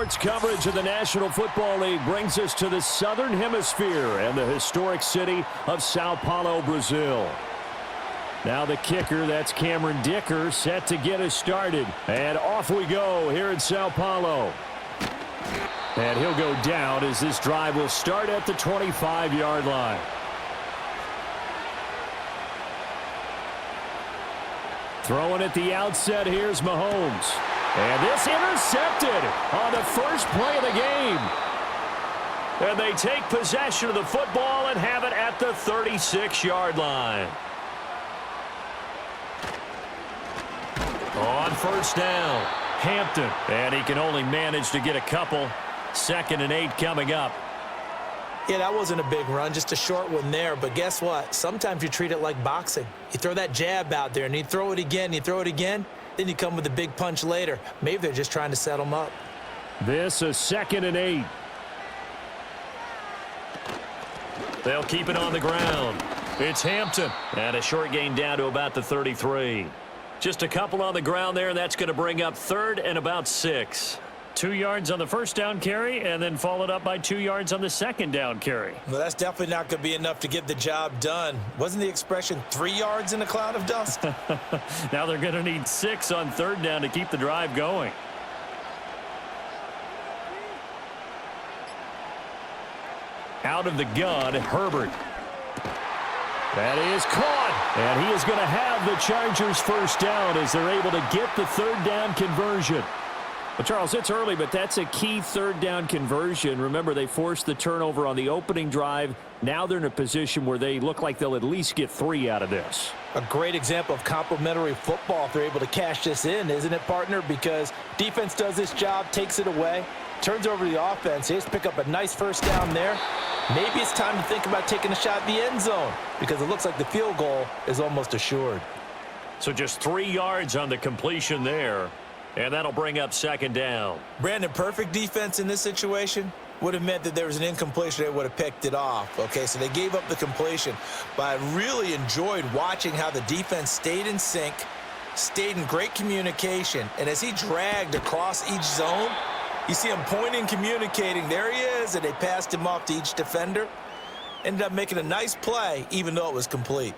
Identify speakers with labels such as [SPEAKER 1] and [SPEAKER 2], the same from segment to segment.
[SPEAKER 1] Sports coverage of the National Football League brings us to the Southern Hemisphere and the historic city of Sao Paulo, Brazil. Now the kicker, that's Cameron Dicker, set to get us started. And off we go here in Sao Paulo. And he'll go down as this drive will start at the 25-yard line. Throwing at the outset, here's Mahomes. And this intercepted on the first play of the game. And they take possession of the football and have it at the 36-yard line. On first down, Hampton. And he can only manage to get a couple. 2nd and 8 coming up.
[SPEAKER 2] Yeah, that wasn't a big run, just a short one there. But guess what? Sometimes you treat it like boxing. You throw that jab out there, and you throw it again, you throw it again. Then you come with a big punch later. Maybe they're just trying to set them up.
[SPEAKER 1] This is 2nd and 8. They'll keep it on the ground. It's Hampton. And a short gain down to about the 33. Just a couple on the ground there, and that's going to bring up 3rd and about 6. 2 yards on the first down carry, and then followed up by 2 yards on the second down carry.
[SPEAKER 2] Well, that's definitely not going to be enough to get the job done. Wasn't the expression 3 yards in a cloud of dust?
[SPEAKER 1] Now they're going to need 6 on 3rd down to keep the drive going. Out of the gun, Herbert. That is caught, and he is going to have the Chargers first down as they're able to get the 3rd down conversion. Well, Charles, it's early, but that's a key 3rd down conversion. Remember, they forced the turnover on the opening drive. Now they're in a position where they look like they'll at least get 3 out of this.
[SPEAKER 2] A great example of complementary football if they're able to cash this in, isn't it, partner? Because defense does this job, takes it away, turns over the offense. They just pick up a nice first down there. Maybe it's time to think about taking a shot at the end zone because it looks like the field goal is almost assured.
[SPEAKER 1] So just 3 yards on the completion there. And that'll bring up 2nd down.
[SPEAKER 2] Brandon, perfect defense in this situation would have meant that there was an incompletion. They would have picked it off. Okay, so they gave up the completion. But I really enjoyed watching how the defense stayed in sync, stayed in great communication. And as he dragged across each zone, you see him pointing, communicating. There he is, and they passed him off to each defender. Ended up making a nice play, even though it was complete.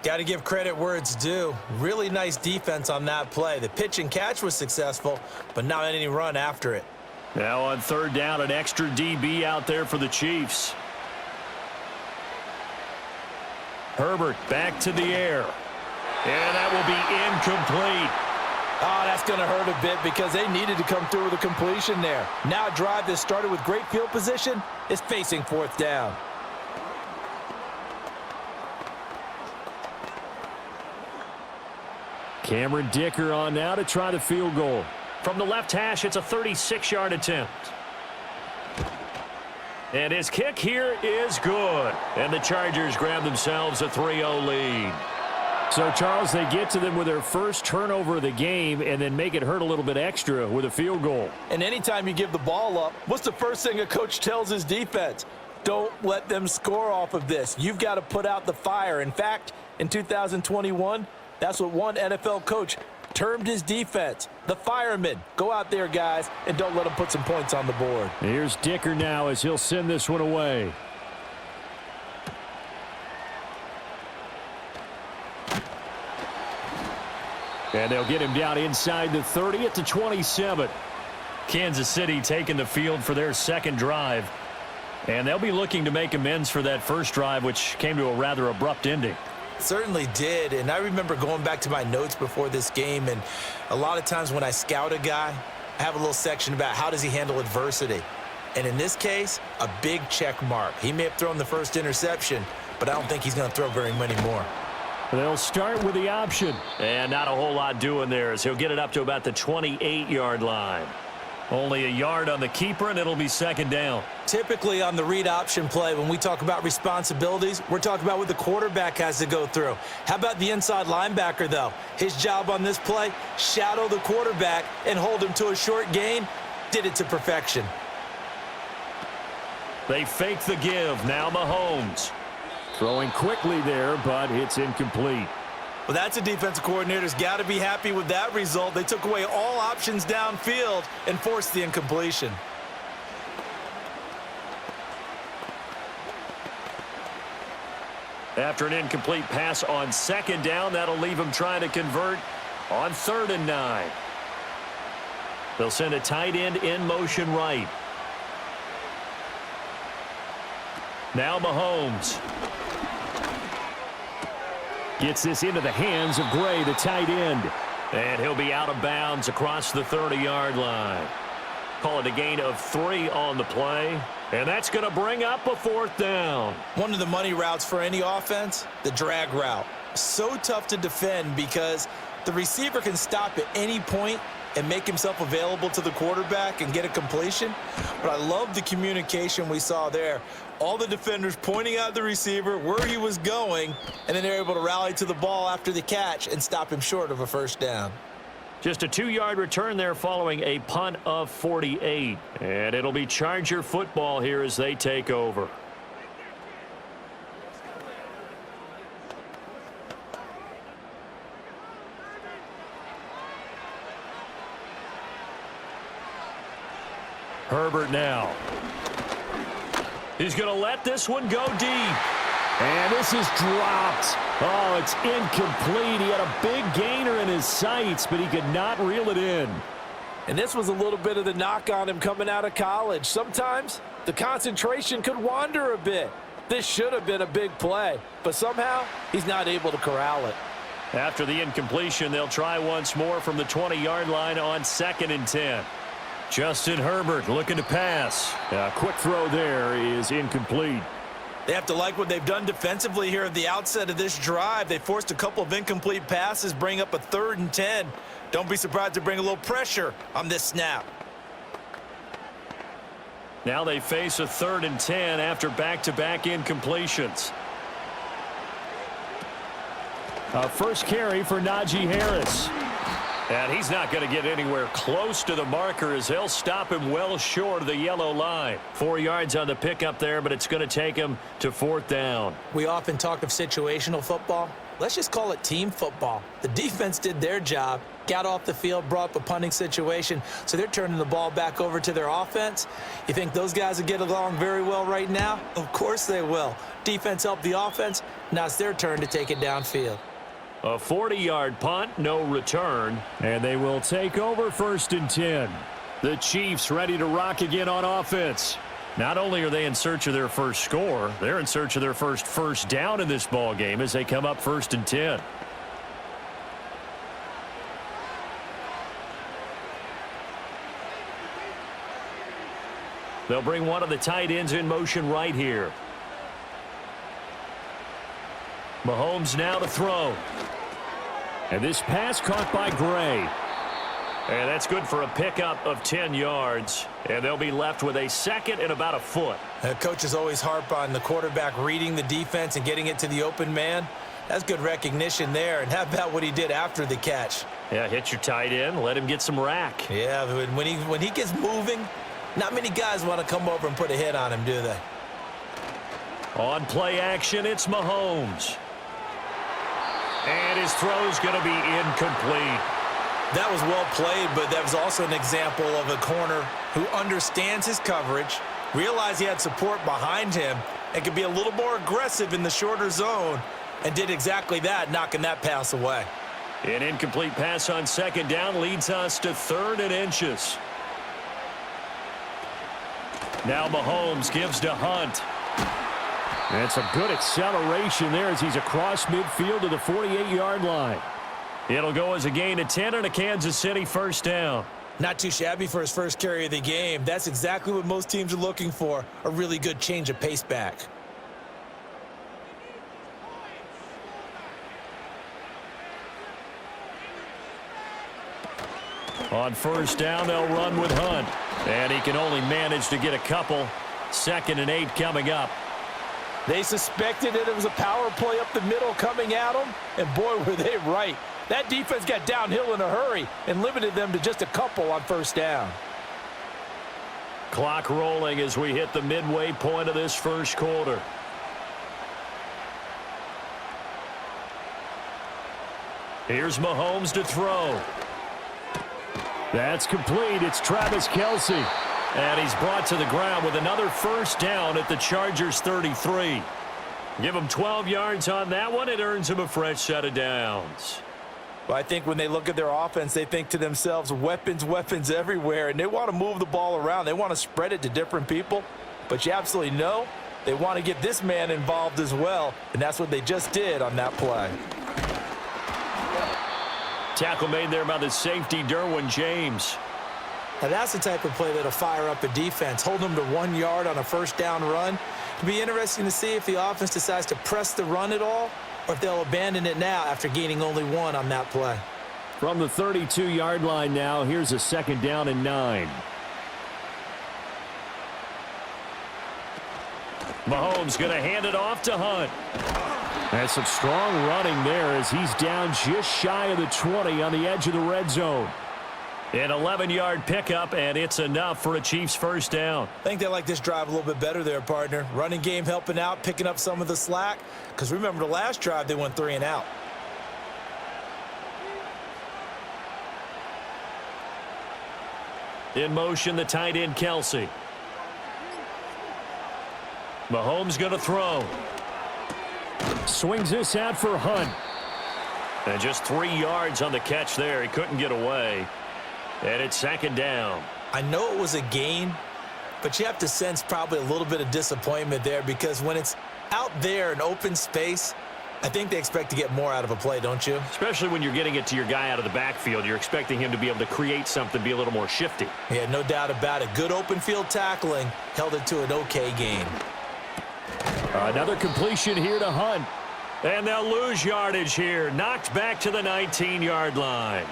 [SPEAKER 2] Got to give credit where it's due. Really nice defense on that play. The pitch and catch was successful, but not any run after it.
[SPEAKER 1] Now on 3rd down, an extra DB out there for the Chiefs. Herbert back to the air. And that will be incomplete.
[SPEAKER 2] Oh, that's going to hurt a bit because they needed to come through with a completion there. Now a drive that started with great field position is facing 4th down.
[SPEAKER 1] Cameron Dicker on now to try the field goal. From the left hash, it's a 36-yard attempt. And his kick here is good. And the Chargers grab themselves a 3-0 lead. So, Charles, they get to them with their first turnover of the game and then make it hurt a little bit extra with a field goal.
[SPEAKER 2] And anytime you give the ball up, what's the first thing a coach tells his defense? Don't let them score off of this. You've got to put out the fire. In fact, in 2021, that's what one NFL coach termed his defense. The firemen. Go out there, guys, and don't let them put some points on the board.
[SPEAKER 1] Here's Dicker now as he'll send this one away. And they'll get him down inside the 30 at the 27. Kansas City taking the field for their 2nd drive. And they'll be looking to make amends for that first drive, which came to a rather abrupt ending.
[SPEAKER 2] Certainly did, and I remember going back to my notes before this game, and a lot of times when I scout a guy, I have a little section about how does he handle adversity. And in this case, a big check mark. He may have thrown the first interception, but I don't think he's going to throw very many more.
[SPEAKER 1] They'll start with the option. And not a whole lot doing there as he'll get it up to about the 28-yard line. Only a yard on the keeper, and it'll be 2nd down.
[SPEAKER 2] Typically on the read option play, when we talk about responsibilities, we're talking about what the quarterback has to go through. How about the inside linebacker, though? His job on this play, shadow the quarterback and hold him to a short gain. Did it to perfection.
[SPEAKER 1] They fake the give. Now Mahomes. Throwing quickly there, but it's incomplete.
[SPEAKER 2] Well, that's a defensive coordinator's got to be happy with that result. They took away all options downfield and forced the incompletion.
[SPEAKER 1] After an incomplete pass on second down, that'll leave him trying to convert on 3rd and 9. They'll send a tight end in motion right. Now Mahomes. Gets this into the hands of Gray, the tight end. And he'll be out of bounds across the 30-yard line. Call it a gain of 3 on the play. And that's going to bring up a 4th down.
[SPEAKER 2] One of the money routes for any offense, the drag route. So tough to defend because the receiver can stop at any point and make himself available to the quarterback and get a completion. But I love the communication we saw there. All the defenders pointing out the receiver, where he was going, and then they're able to rally to the ball after the catch and stop him short of a 1st down.
[SPEAKER 1] Just a 2-yard return there following a punt of 48. And it'll be Charger football here as they take over. Herbert now. He's going to let this one go deep. And this is dropped. Oh, it's incomplete. He had a big gainer in his sights, but he could not reel it in.
[SPEAKER 3] And this was a little bit of the knock on him coming out of college. Sometimes the concentration could wander a bit. This should have been a big play, but somehow he's not able to corral it.
[SPEAKER 1] After the incompletion, they'll try once more from the 20-yard line on 2nd and 10. Justin Herbert looking to pass. A quick throw there is incomplete.
[SPEAKER 2] They have to like what they've done defensively here at the outset of this drive. They forced a couple of incomplete passes, bring up a 3rd and 10. Don't be surprised to bring a little pressure on this snap.
[SPEAKER 1] Now they face a 3rd and 10 after back-to-back incompletions. A first carry for Najee Harris. And he's not going to get anywhere close to the marker as they'll stop him well short of the yellow line. 4 yards on the pickup there, but it's going to take him to 4th down.
[SPEAKER 2] We often talk of situational football. Let's just call it team football. The defense did their job, got off the field, brought up a punting situation, so they're turning the ball back over to their offense. You think those guys will get along very well right now? Of course they will. Defense helped the offense. Now it's their turn to take it downfield.
[SPEAKER 1] A 40-yard punt, no return, and they will take over 1st and 10. The Chiefs ready to rock again on offense. Not only are they in search of their first score, they're in search of their first down in this ball game as they come up 1st and 10. They'll bring one of the tight ends in motion right here. Mahomes now to throw. And this pass caught by Gray. And that's good for a pickup of 10 yards. And they'll be left with a 2nd and about a foot.
[SPEAKER 2] Coaches always harp on the quarterback reading the defense and getting it to the open man. That's good recognition there. And how about what he did after the catch?
[SPEAKER 1] Yeah, hit your tight end, let him get some rack.
[SPEAKER 2] Yeah, when he gets moving, not many guys want to come over and put a hit on him, do they?
[SPEAKER 1] On play action, it's Mahomes. And his throw's going to be incomplete.
[SPEAKER 2] That was well played, but that was also an example of a corner who understands his coverage, realized he had support behind him, and could be a little more aggressive in the shorter zone, and did exactly that, knocking that pass away.
[SPEAKER 1] An incomplete pass on 2nd down leads us to 3rd and inches. Now Mahomes gives to Hunt. And it's a good acceleration there as he's across midfield to the 48-yard line. It'll go as a gain of 10 and a Kansas City 1st down.
[SPEAKER 2] Not too shabby for his first carry of the game. That's exactly what most teams are looking for, a really good change of pace back.
[SPEAKER 1] On 1st down, they'll run with Hunt. And he can only manage to get a couple. 2nd and 8 coming up.
[SPEAKER 3] They suspected that it was a power play up the middle coming at them, and boy, were they right. That defense got downhill in a hurry and limited them to just a couple on 1st down.
[SPEAKER 1] Clock rolling as we hit the midway point of this 1st quarter. Here's Mahomes to throw. That's complete. It's Travis Kelce. And he's brought to the ground with another 1st down at the Chargers 33. Give them 12 yards on that one. It earns them a fresh set of downs.
[SPEAKER 3] Well, I think when they look at their offense, they think to themselves, weapons, weapons everywhere, and they want to move the ball around. They want to spread it to different people, but you absolutely know they want to get this man involved as well, and that's what they just did on that play.
[SPEAKER 1] Tackle made there by the safety, Derwin James.
[SPEAKER 2] Now that's the type of play that'll fire up a defense. Hold them to 1 yard on a first down run. It'll be interesting to see if the offense decides to press the run at all, or if they'll abandon it now after gaining only 1 on that play.
[SPEAKER 1] From the 32-yard line now, here's a 2nd down and 9. Mahomes going to hand it off to Hunt. That's some strong running there as he's down just shy of the 20 on the edge of the red zone. An 11-yard pickup, and it's enough for a Chiefs first down.
[SPEAKER 2] I think they like this drive a little bit better there, partner. Running game helping out, picking up some of the slack. Because remember the last drive, they went 3 and out.
[SPEAKER 1] In motion, the tight end, Kelsey. Mahomes going to throw. Swings this out for Hunt. And just 3 yards on the catch there. He couldn't get away. And it's 2nd down.
[SPEAKER 2] I know it was a gain, but you have to sense probably a little bit of disappointment there because when it's out there in open space, I think they expect to get more out of a play, don't you?
[SPEAKER 1] Especially when you're getting it to your guy out of the backfield. You're expecting him to be able to create something, be a little more shifty.
[SPEAKER 2] Yeah, no doubt about it. Good open field tackling held it to an okay gain.
[SPEAKER 1] Another completion here to Hunt. And they'll lose yardage here. Knocked back to the 19-yard line.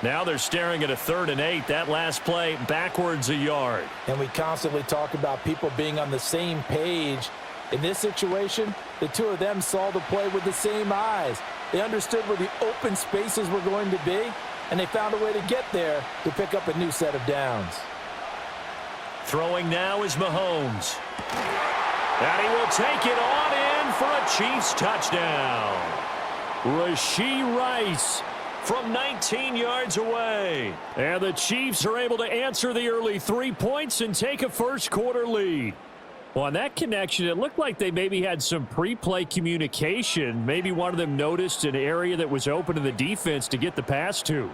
[SPEAKER 1] Now they're staring at a 3rd and 8. That last play backwards a yard.
[SPEAKER 3] And we constantly talk about people being on the same page. In this situation, the two of them saw the play with the same eyes. They understood where the open spaces were going to be, and they found a way to get there to pick up a new set of downs.
[SPEAKER 1] Throwing now is Mahomes. And he will take it on in for a Chiefs touchdown. Rashee Rice from 19 yards away. And the Chiefs are able to answer the early 3 points and take a first-quarter lead. Well, on that connection, it looked like they maybe had some pre-play communication. Maybe one of them noticed an area that was open to the defense to get the pass to.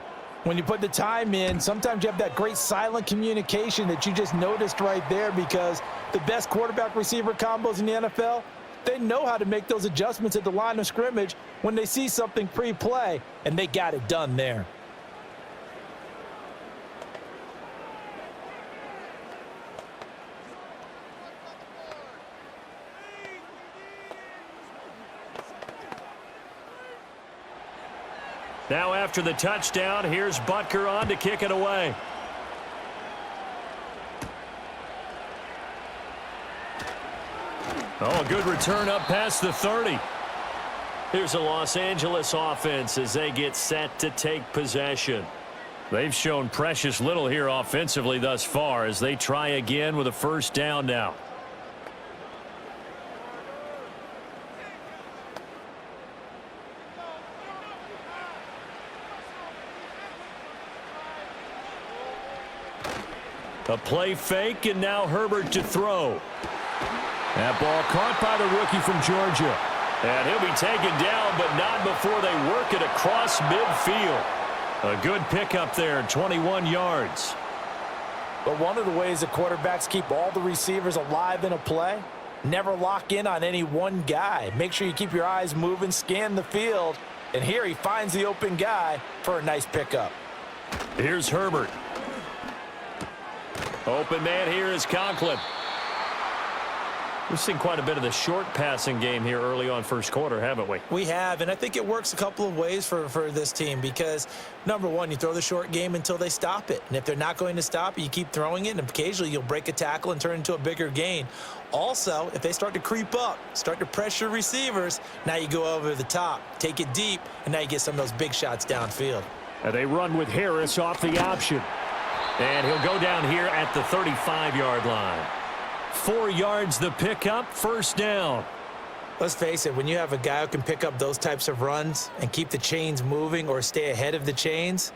[SPEAKER 3] When you put the time in, sometimes you have that great silent communication that you just noticed right there because the best quarterback-receiver combos in the NFL, they know how to make those adjustments at the line of scrimmage when they see something pre-play, and they got it done there.
[SPEAKER 1] Now after the touchdown, here's Butker on to kick it away. Oh, a good return up past the 30. Here's a Los Angeles offense as they get set to take possession. They've shown precious little here offensively thus far as they try again with a first down now. A play fake, and now Herbert to throw. That ball caught by the rookie from Georgia. And he'll be taken down, but not before they work it across midfield. A good pickup there, 21 yards.
[SPEAKER 3] But one of the ways the quarterbacks keep all the receivers alive in a play, never lock in on any one guy. Make sure you keep your eyes moving, scan the field, and here he finds the open guy for a nice pickup.
[SPEAKER 1] Here's Herbert. Open man here is Conklin. We've seen quite a bit of the short passing game here early on first quarter, haven't we?
[SPEAKER 2] We have, and I think it works a couple of ways for this team because, number one, you throw the short game until they stop it. And if they're not going to stop it, you keep throwing it, and occasionally you'll break a tackle and turn into a bigger gain. Also, if they start to creep up, start to pressure receivers, now you go over the top, take it deep, and now you get some of those big shots downfield.
[SPEAKER 1] And they run with Harris off the option. And he'll go down here at the 35-yard line. 4 yards the pickup, first down.
[SPEAKER 2] Let's face it, when you have a guy who can pick up those types of runs and keep the chains moving or stay ahead of the chains,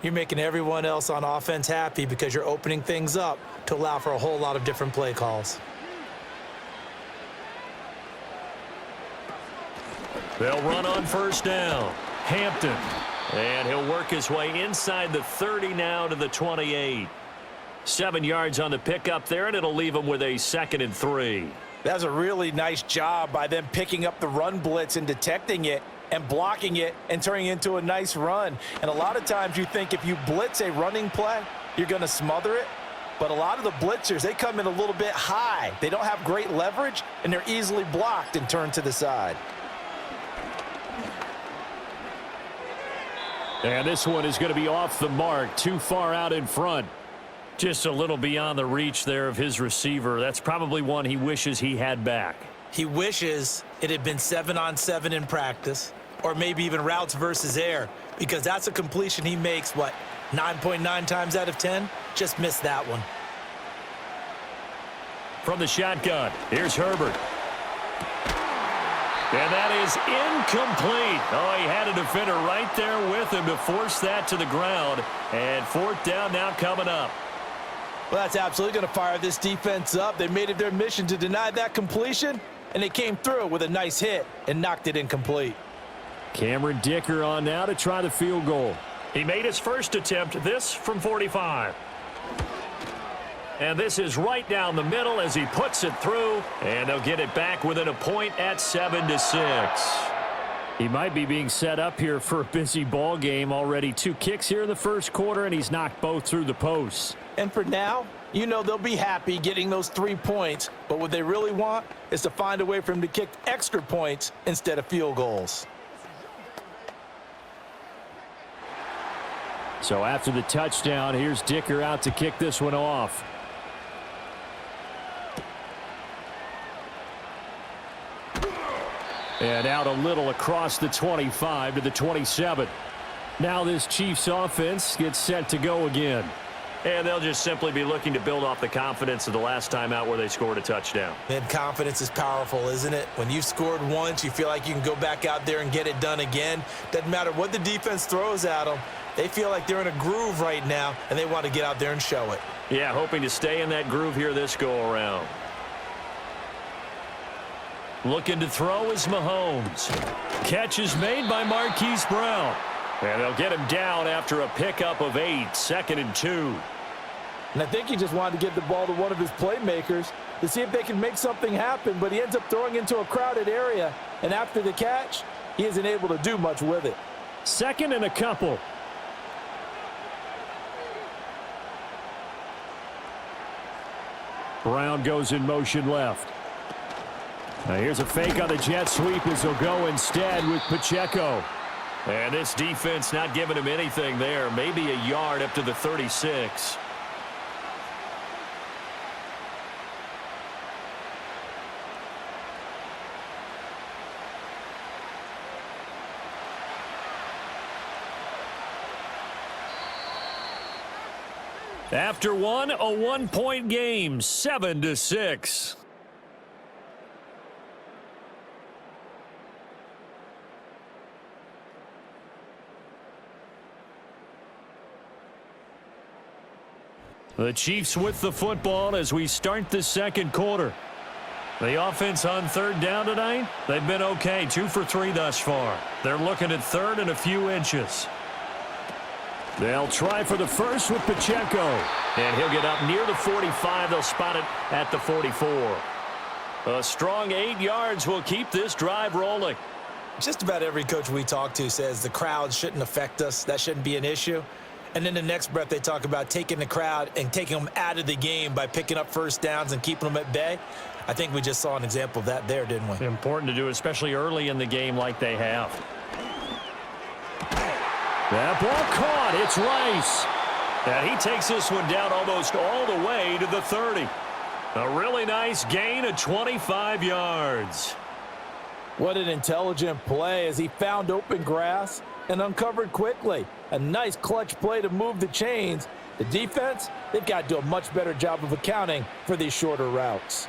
[SPEAKER 2] you're making everyone else on offense happy because you're opening things up to allow for a whole lot of different play calls.
[SPEAKER 1] They'll run on first down. Hampton. And he'll work his way inside the 30 now to the 28. 7 yards on the pickup there, and it'll leave him with a 2nd and 3.
[SPEAKER 3] That's a really nice job by them picking up the run blitz and detecting it and blocking it and turning it into a nice run. And a lot of times you think if you blitz a running play, you're going to smother it. But a lot of the blitzers, they come in a little bit high. They don't have great leverage, and they're easily blocked and turned to the side.
[SPEAKER 1] And this one is going to be off the mark, too far out in front. Just a little beyond the reach there of his receiver. That's probably one he wishes he had back.
[SPEAKER 2] He wishes it had been 7-on-7 in practice, or maybe even routes versus air, because that's a completion he makes, 9.9 times out of 10? Just missed that one.
[SPEAKER 1] From the shotgun, here's Herbert. And that is incomplete. Oh, he had a defender right there with him to force that to the ground. And 4th down now coming up.
[SPEAKER 3] Well, that's absolutely going to fire this defense up. They made it their mission to deny that completion, and they came through with a nice hit and knocked it incomplete.
[SPEAKER 1] Cameron Dicker on now to try the field goal. He made his first attempt, this from 45. And this is right down the middle as he puts it through, and they'll get it back within a point at 7-6. He might be being set up here for a busy ball game. Already 2 kicks here in the first quarter, and he's knocked both through the posts.
[SPEAKER 3] And for now, you know they'll be happy getting those 3 points, but what they really want is to find a way for him to kick extra points instead of field goals.
[SPEAKER 1] So after the touchdown, here's Dicker out to kick this one off. And out a little across the 25 to the 27. Now this Chiefs offense gets set to go again. And they'll just simply be looking to build off the confidence of the last time out where they scored a touchdown.
[SPEAKER 2] And confidence is powerful, isn't it? When you've scored once, you feel like you can go back out there and get it done again. Doesn't matter what the defense throws at them. They feel like they're in a groove right now, and they want to get out there and show it.
[SPEAKER 1] Yeah, hoping to stay in that groove here this go-around. Looking to throw is Mahomes. Catch is made by Marquise Brown. And they'll get him down after a pickup of 8, 2nd and 2.
[SPEAKER 3] And I think he just wanted to get the ball to one of his playmakers to see if they can make something happen, but he ends up throwing into a crowded area, and after the catch, he isn't able to do much with it.
[SPEAKER 1] 2nd and a couple. Brown goes in motion left. Now here's a fake on the jet sweep as he'll go instead with Pacheco. And this defense not giving him anything there. Maybe a yard up to the 36. After one, a 1-point game, 7-6. The Chiefs with the football as we start the second quarter. The offense on 3rd down tonight, they've been okay, 2 for 3 thus far. They're looking at 3rd and a few inches. They'll try for the first with Pacheco. And he'll get up near the 45. They'll spot it at the 44. A strong 8 yards will keep this drive rolling.
[SPEAKER 2] Just about every coach we talk to says the crowd shouldn't affect us. That shouldn't be an issue. And then the next breath they talk about taking the crowd and taking them out of the game by picking up first downs and keeping them at bay. I think we just saw an example of that there, didn't we?
[SPEAKER 1] Important to do, especially early in the game like they have. That ball caught. It's Rice. And he takes this one down almost all the way to the 30. A really nice gain of 25 yards.
[SPEAKER 3] What an intelligent play as he found open grass and uncovered quickly. A nice clutch play to move the chains. The defense, they've got to do a much better job of accounting for these shorter routes.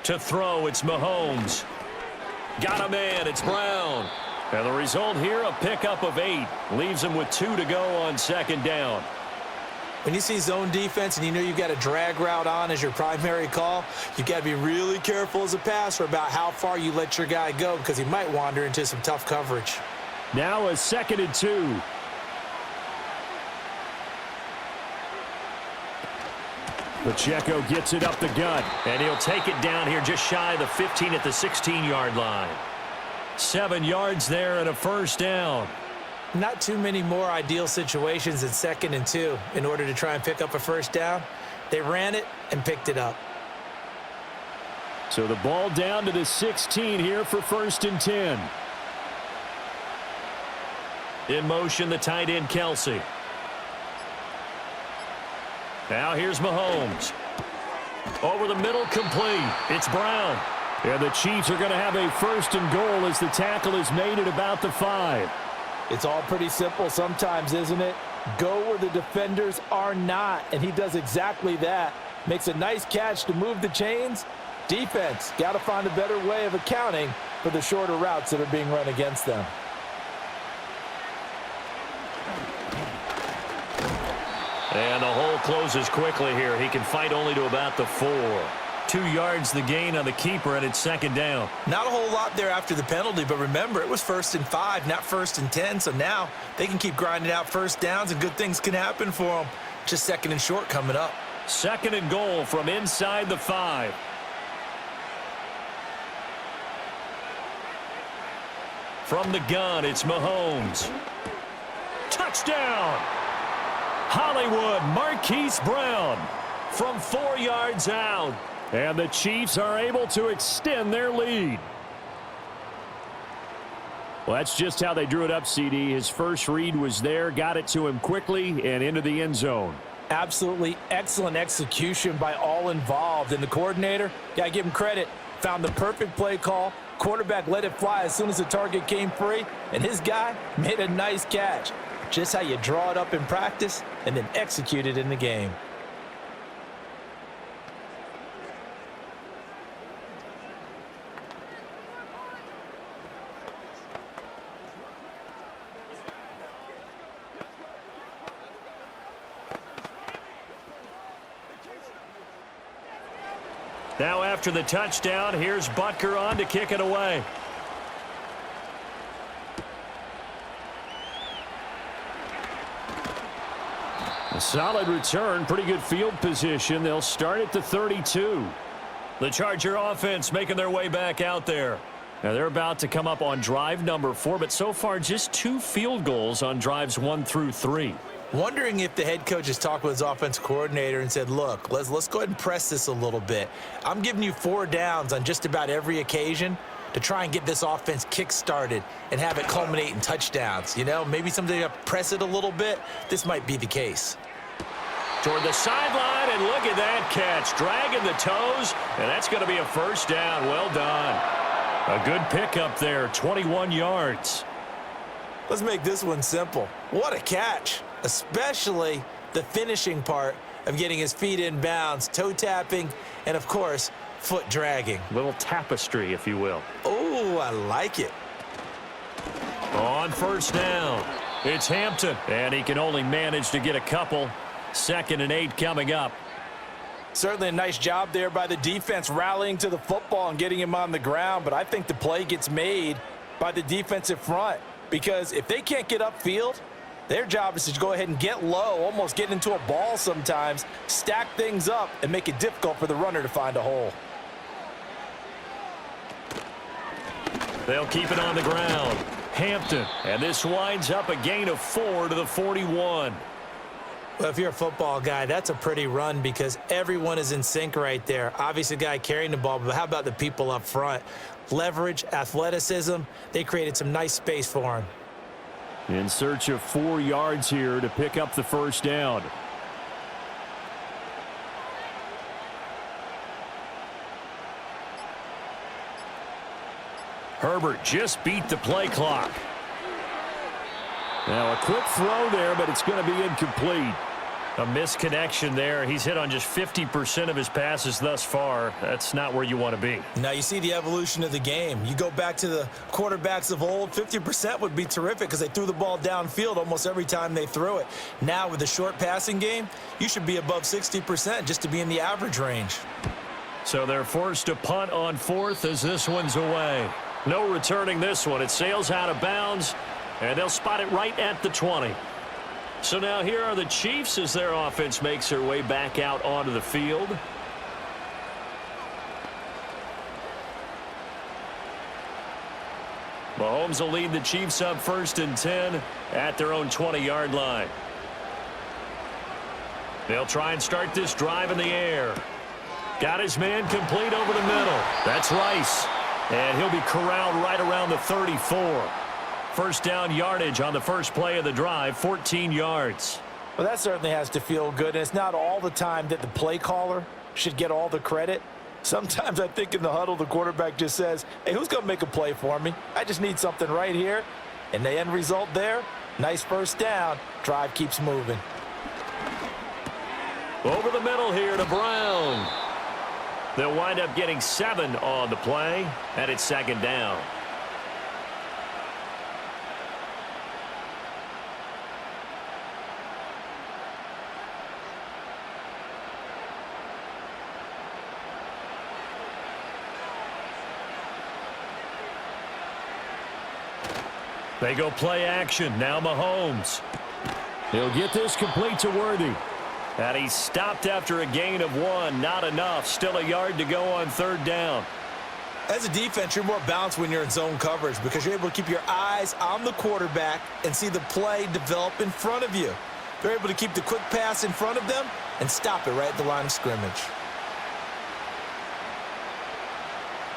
[SPEAKER 1] To throw, it's Mahomes. Got a man, it's Brown. And the result here, a pickup of 8. Leaves him with 2 to go on 2nd down.
[SPEAKER 2] When you see zone defense and you know you've got a drag route on as your primary call, you've got to be really careful as a passer about how far you let your guy go because he might wander into some tough coverage.
[SPEAKER 1] Now a 2nd and 2. Pacheco gets it up the gut, and he'll take it down here just shy of the 15 at the 16-yard line. 7 yards there and a first down.
[SPEAKER 2] Not too many more ideal situations than 2nd and 2 in order to try and pick up a first down. They ran it and picked it up.
[SPEAKER 1] So the ball down to the 16 here for 1st and 10. In motion, the tight end, Kelsey. Now here's Mahomes. Over the middle, complete. It's Brown. And the Chiefs are going to have a 1st and goal as the tackle is made at about the 5.
[SPEAKER 3] It's all pretty simple sometimes, isn't it? Go where the defenders are not, and he does exactly that. Makes a nice catch to move the chains. Defense, got to find a better way of accounting for the shorter routes that are being run against them.
[SPEAKER 1] And the hole closes quickly here. He can fight only to about the 4. 2 yards the gain on the keeper, and it's 2nd down.
[SPEAKER 2] Not a whole lot there after the penalty, but remember, it was 1st and 5, not 1st and 10, so now they can keep grinding out first downs, and good things can happen for them. Just 2nd and short coming up.
[SPEAKER 1] 2nd and goal from inside the 5. From the gun, it's Mahomes. Touchdown! Hollywood, Marquise Brown from 4 yards out. And the Chiefs are able to extend their lead. Well, that's just how they drew it up, CD. His first read was there, got it to him quickly, and into the end zone.
[SPEAKER 3] Absolutely excellent execution by all involved. And the coordinator, got to give him credit, found the perfect play call. Quarterback let it fly as soon as the target came free, and his guy made a nice catch. Just how you draw it up in practice and then execute it in the game.
[SPEAKER 1] Now after the touchdown, here's Butker on to kick it away. A solid return, pretty good field position. They'll start at the 32. The Charger offense making their way back out there. Now they're about to come up on drive number 4, but so far just 2 field goals on drives 1 through 3.
[SPEAKER 2] Wondering if the head coach has talked with his offensive coordinator and said, look, let's go ahead and press this a little bit. I'm giving you 4 downs on just about every occasion to try and get this offense kick-started and have it culminate in touchdowns. You know, maybe someday to press it a little bit. This might be the case.
[SPEAKER 1] Toward the sideline, and look at that catch. Dragging the toes, and that's going to be a first down. Well done. A good pickup there, 21 yards.
[SPEAKER 2] Let's make this one simple. What a catch, especially the finishing part of getting his feet in bounds, toe tapping, and, of course, foot dragging.
[SPEAKER 1] Little tapestry, if you will.
[SPEAKER 2] Oh, I like it.
[SPEAKER 1] On first down, it's Hampton, and he can only manage to get a couple. 2nd and 8 coming up.
[SPEAKER 3] Certainly a nice job there by the defense rallying to the football and getting him on the ground, but I think the play gets made by the defensive front because if they can't get upfield, their job is to go ahead and get low, almost get into a ball sometimes, stack things up, and make it difficult for the runner to find a hole.
[SPEAKER 1] They'll keep it on the ground. Hampton, and this winds up a gain of 4 to the 41.
[SPEAKER 2] Well, if you're a football guy, that's a pretty run because everyone is in sync right there. Obviously, the guy carrying the ball, but how about the people up front? Leverage, athleticism, they created some nice space for him.
[SPEAKER 1] In search of 4 yards here to pick up the first down. Herbert just beat the play clock. Now a quick throw there, but it's going to be incomplete. A misconnection there. He's hit on just 50% of his passes thus far. That's not where you want to be.
[SPEAKER 2] Now you see the evolution of the game. You go back to the quarterbacks of old, 50% would be terrific because they threw the ball downfield almost every time they threw it. Now with the short passing game, you should be above 60% just to be in the average range.
[SPEAKER 1] So they're forced to punt on fourth as this one's away. No returning this one. It sails out of bounds, and they'll spot it right at the 20. So now here are the Chiefs as their offense makes their way back out onto the field. Mahomes will lead the Chiefs up 1st and 10 at their own 20-yard line. They'll try and start this drive in the air. Got his man complete over the middle. That's Rice. And he'll be corralled right around the 34. First down yardage on the first play of the drive, 14 yards.
[SPEAKER 3] Well, that certainly has to feel good. And it's not all the time that the play caller should get all the credit. Sometimes I think in the huddle, the quarterback just says, hey, who's going to make a play for me? I just need something right here. And the end result there, nice first down. Drive keeps moving.
[SPEAKER 1] Over the middle here to Brown. They'll wind up getting 7 on the play, and it's 2nd down. They go play action. Now Mahomes. He'll get this complete to Worthy. And he's stopped after a gain of 1. Not enough. Still a yard to go on 3rd down.
[SPEAKER 2] As a defense, you're more balanced when you're in zone coverage because you're able to keep your eyes on the quarterback and see the play develop in front of you. They're able to keep the quick pass in front of them and stop it right at the line of scrimmage.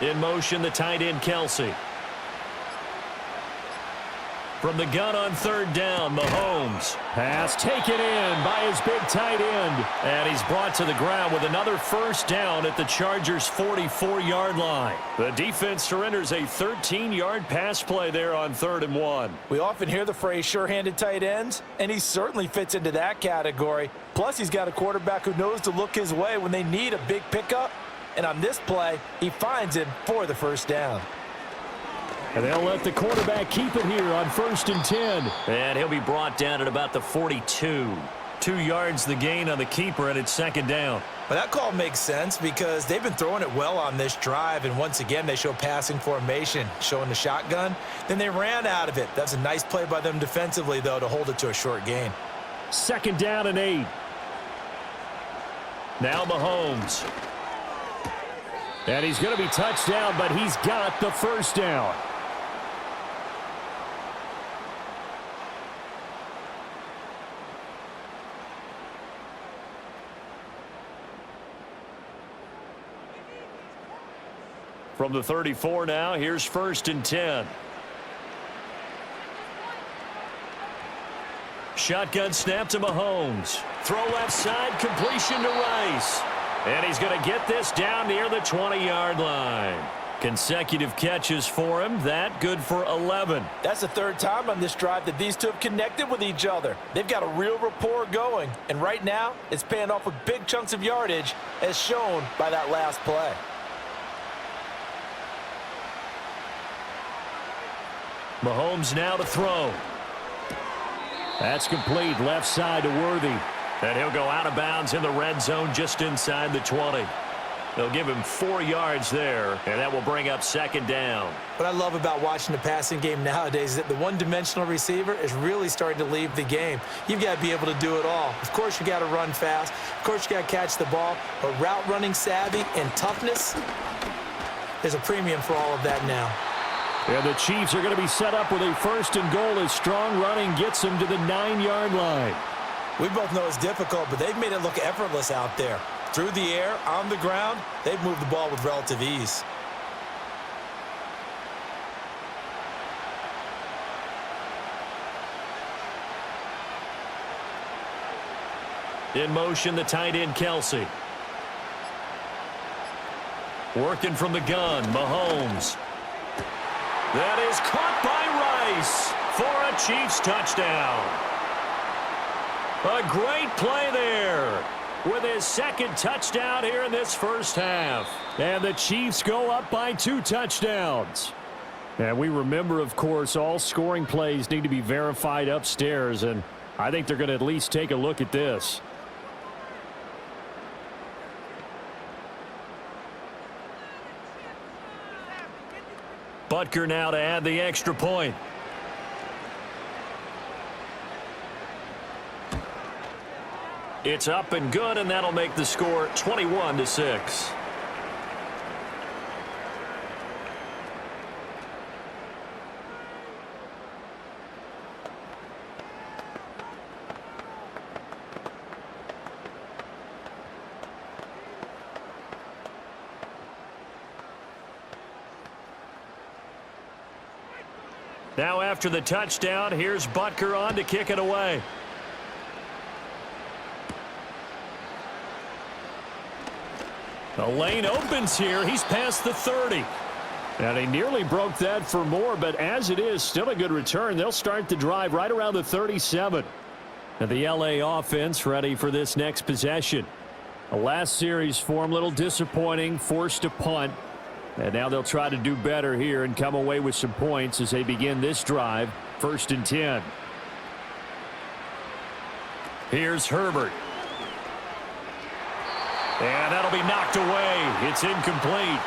[SPEAKER 1] In motion, the tight end, Kelsey. From the gun on 3rd down, Mahomes. Pass taken in by his big tight end. And he's brought to the ground with another first down at the Chargers' 44-yard line. The defense surrenders a 13-yard pass play there on 3rd and 1.
[SPEAKER 3] We often hear the phrase sure-handed tight ends, and he certainly fits into that category. Plus, he's got a quarterback who knows to look his way when they need a big pickup. And on this play, he finds him for the first down.
[SPEAKER 1] And they'll let the quarterback keep it here on 1st and 10. And he'll be brought down at about the 42. 2 yards the gain on the keeper, and it's 2nd down.
[SPEAKER 2] Well, that call makes sense because they've been throwing it well on this drive, and once again, they show passing formation, showing the shotgun. Then they ran out of it. That's a nice play by them defensively, though, to hold it to a short gain.
[SPEAKER 1] 2nd down and 8. Now Mahomes. And he's going to be touched down, but he's got the first down. From the 34 now, here's 1st and 10. Shotgun snap to Mahomes. Throw left side, completion to Rice. And he's going to get this down near the 20-yard line. Consecutive catches for him. That good for 11.
[SPEAKER 3] That's the 3rd time on this drive that these two have connected with each other. They've got a real rapport going. And right now, it's paying off with big chunks of yardage, as shown by that last play.
[SPEAKER 1] Mahomes now to throw. That's complete. Left side to Worthy. And he'll go out of bounds in the red zone just inside the 20. They'll give him 4 yards there, and that will bring up 2nd down.
[SPEAKER 2] What I love about watching the passing game nowadays is that the one-dimensional receiver is really starting to leave the game. You've got to be able to do it all. Of course, you got to run fast. Of course, you got to catch the ball. But route running savvy and toughness is a premium for all of that now.
[SPEAKER 1] And the Chiefs are going to be set up with a 1st and goal as strong running gets them to the 9-yard line.
[SPEAKER 2] We both know it's difficult, but they've made it look effortless out there. Through the air, on the ground, they've moved the ball with relative ease.
[SPEAKER 1] In motion, the tight end, Kelsey. Working from the gun, Mahomes. That is caught by Rice for a Chiefs touchdown. A great play there with his second touchdown here in this first half. And the Chiefs go up by 2 touchdowns. And we remember, of course, all scoring plays need to be verified upstairs, and I think they're going to at least take a look at this. Butker now to add the extra point. It's up and good, and that'll make the score 21-6. Now after the touchdown, here's Butker on to kick it away. The lane opens here. He's past the 30. And he nearly broke that for more, but as it is, still a good return. They'll start the drive right around the 37. And the LA offense ready for this next possession. The last series form, a little disappointing, forced a punt. And now they'll try to do better here and come away with some points as they begin this drive. 1st and 10. Here's Herbert. And that'll be knocked away. It's incomplete.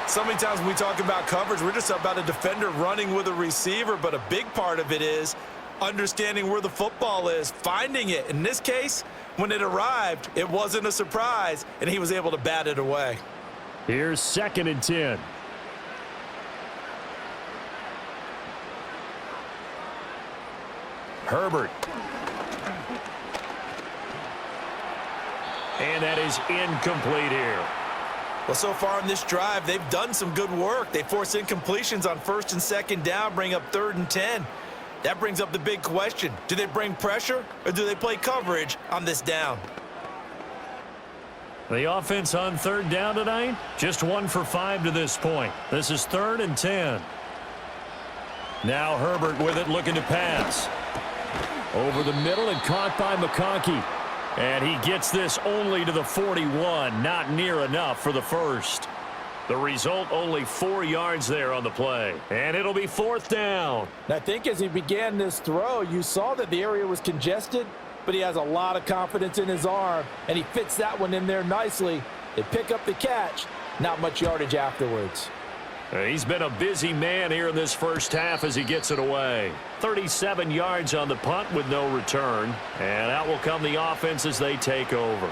[SPEAKER 2] So many times when we talk about coverage, we're just about a defender running with a receiver, but a big part of it is understanding where the football is, finding it. In this case, when it arrived, it wasn't a surprise, and he was able to bat it away.
[SPEAKER 1] Here's 2nd and 10. Herbert. And that is incomplete here.
[SPEAKER 2] Well, so far in this drive, they've done some good work. They force incompletions on 1st and 2nd down, bring up 3rd and 10. That brings up the big question. Do they bring pressure or do they play coverage on this down?
[SPEAKER 1] The offense on 3rd down tonight, just 1 for 5 to this point. This is 3rd and 10. Now Herbert with it, looking to pass. Over the middle and caught by McConkey. And he gets this only to the 41, not near enough for the first. The result, only 4 yards there on the play. And it'll be 4th down.
[SPEAKER 3] And I think as he began this throw, you saw that the area was congested, but he has a lot of confidence in his arm, and he fits that one in there nicely. They pick up the catch, not much yardage afterwards.
[SPEAKER 1] He's been a busy man here in this first half as he gets it away. 37 yards on the punt with no return. And out will come the offense as they take over.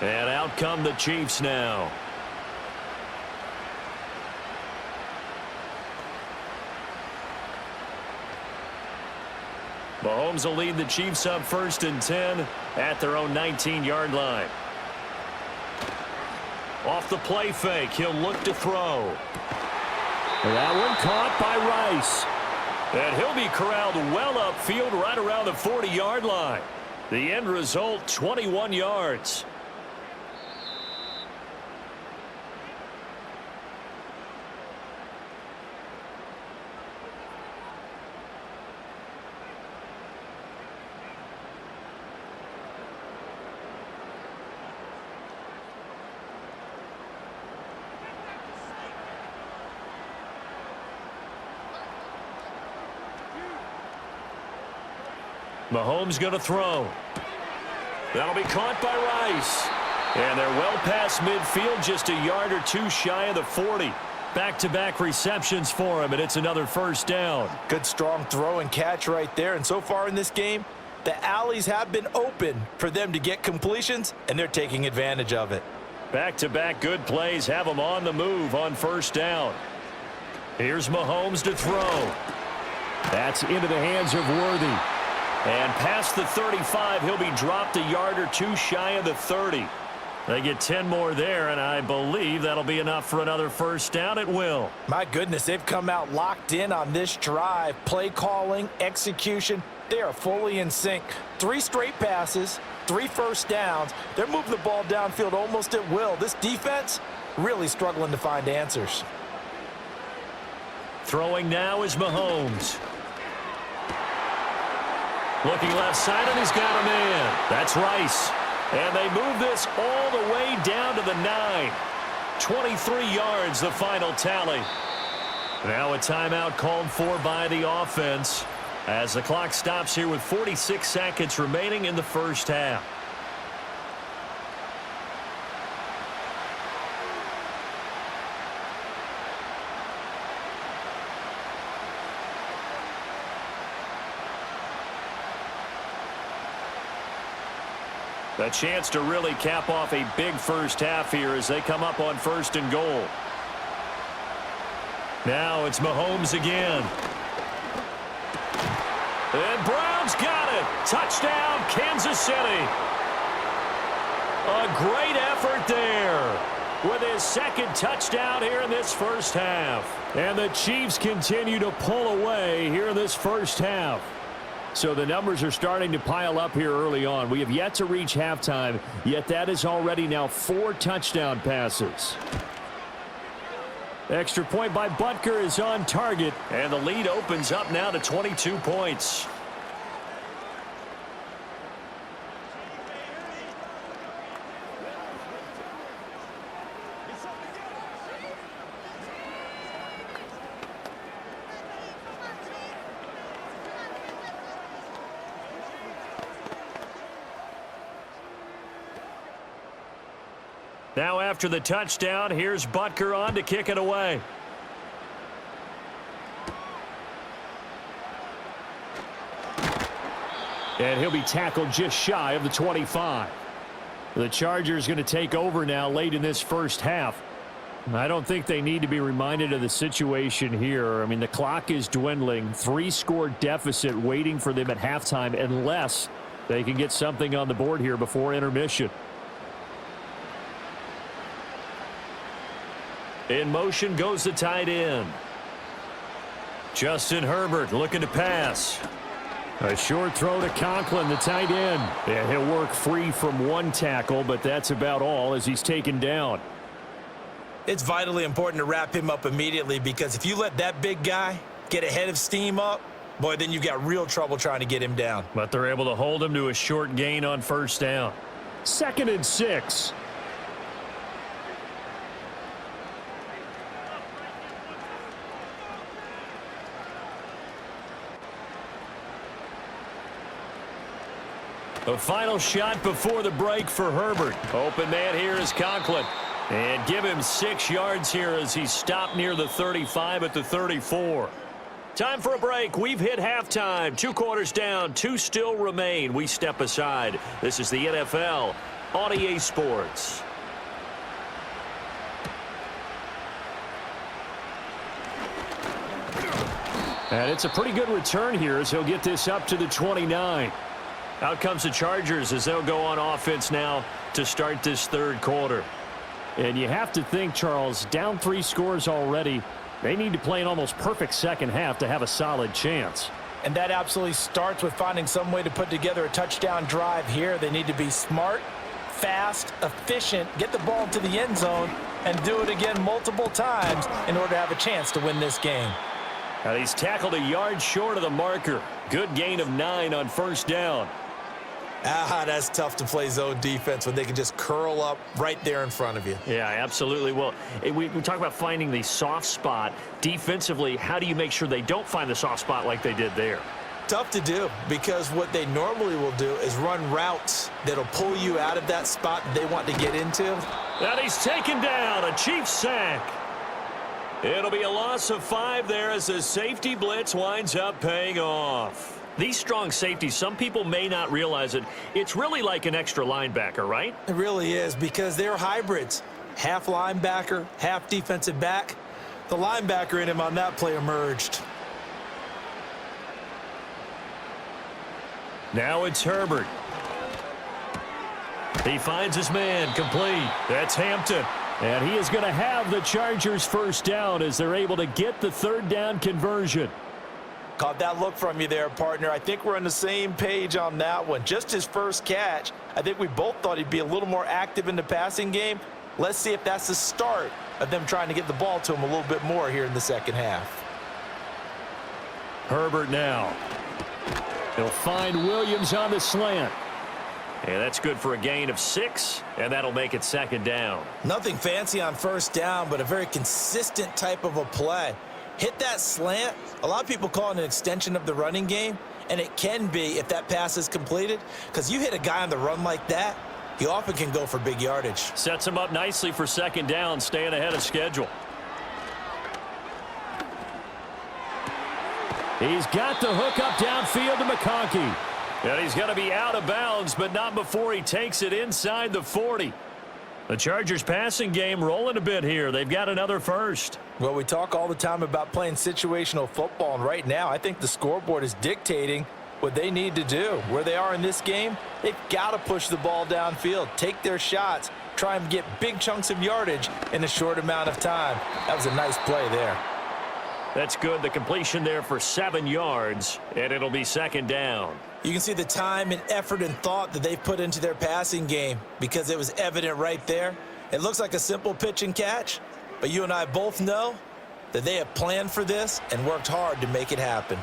[SPEAKER 1] And out come the Chiefs now. Mahomes will lead the Chiefs up 1st and 10 at their own 19-yard line. Off the play fake, he'll look to throw. That one caught by Rice. And he'll be corralled well upfield right around the 40-yard line. The end result, 21 yards. Mahomes going to throw. That'll be caught by Rice. And they're well past midfield, just a yard or 2 shy of the 40. Back-to-back receptions for him, and it's another 1st down.
[SPEAKER 2] Good, strong throw and catch right there. And so far in this game, the alleys have been open for them to get completions, and they're taking advantage of it.
[SPEAKER 1] Back-to-back good plays have them on the move on 1st down. Here's Mahomes to throw. That's into the hands of Worthy. And past the 35, he'll be dropped a yard or 2 shy of the 30. They get 10 more there, and I believe that'll be enough for another 1st down. It will.
[SPEAKER 2] My goodness, they've come out locked in on this drive. Play calling, execution, they are fully in sync. 3 straight passes, 3 1st downs. They're moving the ball downfield almost at will. This defense really struggling to find answers.
[SPEAKER 1] Throwing now is Mahomes. Looking left side, and he's got a man. That's Rice. And they move this all the way down to the 9. 23 yards, the final tally. Now a timeout called for by the offense as the clock stops here with 46 seconds remaining in the first half. A chance to really cap off a big first half here as they come up on 1st and goal. Now it's Mahomes again. And Brown's got it. Touchdown, Kansas City. A great effort there with his second touchdown here in this first half. And the Chiefs continue to pull away here in this first half. So the numbers are starting to pile up here early on. We have yet to reach halftime, yet that is already now 4 touchdown passes. Extra point by Butker is on target, and the lead opens up now to 22 points. Now after the touchdown, here's Butker on to kick it away. And he'll be tackled just shy of the 25. The Chargers going to take over now late in this first half. I don't think they need to be reminded of the situation here. I mean, the clock is dwindling. 3-score deficit waiting for them at halftime unless they can get something on the board here before intermission. In motion goes the tight end. Justin Herbert looking to pass. A short throw to Conklin, the tight end. And he'll work free from one tackle, but that's about all as he's taken down.
[SPEAKER 2] It's vitally important to wrap him up immediately because if you let that big guy get ahead of steam up, boy, then you've got real trouble trying to get him down.
[SPEAKER 1] But they're able to hold him to a short gain on 1st down. 2nd and 6. The final shot before the break for Herbert. Open man here is Conklin. And give him 6 yards here as he's stopped near the 35 at the 34. Time for a break. We've hit halftime. 2 quarters down. 2 still remain. We step aside. This is the NFL on EA Sports. And it's a pretty good return here as he'll get this up to the 29. Out comes the Chargers as they'll go on offense now to start this 3rd quarter. And you have to think, Charles, down 3 scores already. They need to play an almost perfect second half to have a solid chance.
[SPEAKER 3] And that absolutely starts with finding some way to put together a touchdown drive here. They need to be smart, fast, efficient, get the ball to the end zone, and do it again multiple times in order to have a chance to win this game.
[SPEAKER 1] And he's tackled a yard short of the marker. Good gain of 9 on 1st down.
[SPEAKER 2] That's tough to play zone defense when they can just curl up right there in front of you.
[SPEAKER 1] Yeah, absolutely. Well, we talk about finding the soft spot. Defensively, how do you make sure they don't find the soft spot like they did there?
[SPEAKER 2] Tough to do because what they normally will do is run routes that'll pull you out of that spot they want to get into.
[SPEAKER 1] And he's taken down, a Chiefs sack. It'll be a loss of 5 there as the safety blitz winds up paying off. These strong safeties, some people may not realize it. It's really like an extra linebacker, right?
[SPEAKER 2] It really is because they're hybrids. Half linebacker, half defensive back. The linebacker in him on that play emerged.
[SPEAKER 1] Now it's Herbert. He finds his man complete. That's Hampton. And he is going to have the Chargers 1st down as they're able to get the 3rd down conversion.
[SPEAKER 3] Caught that look from you there, partner. I think we're on the same page on that one. Just his first catch. I think we both thought he'd be a little more active in the passing game. Let's see if that's the start of them trying to get the ball to him a little bit more here in the second half.
[SPEAKER 1] Herbert now. He'll find Williams on the slant. And that's good for a gain of 6, and that'll make it 2nd down.
[SPEAKER 2] Nothing fancy on 1st down, but a very consistent type of a play. Hit that slant. A lot of people call it an extension of the running game, and it can be if that pass is completed, because you hit a guy on the run like that, he often can go for big yardage.
[SPEAKER 1] Sets him up nicely for 2nd down, staying ahead of schedule. He's got the hook up downfield to McConkey. And he's going to be out of bounds, but not before he takes it inside the 40. The Chargers passing game rolling a bit here. They've got another first.
[SPEAKER 3] Well, we talk all the time about playing situational football, and right now I think the scoreboard is dictating what they need to do. Where they are in this game, they've got to push the ball downfield, take their shots, try and get big chunks of yardage in a short amount of time. That was a nice play there.
[SPEAKER 1] That's good. The completion there for 7 yards, and it'll be 2nd down.
[SPEAKER 2] You can see the time and effort and thought that they've put into their passing game because it was evident right there. It looks like a simple pitch and catch, but you and I both know that they have planned for this and worked hard to make it happen.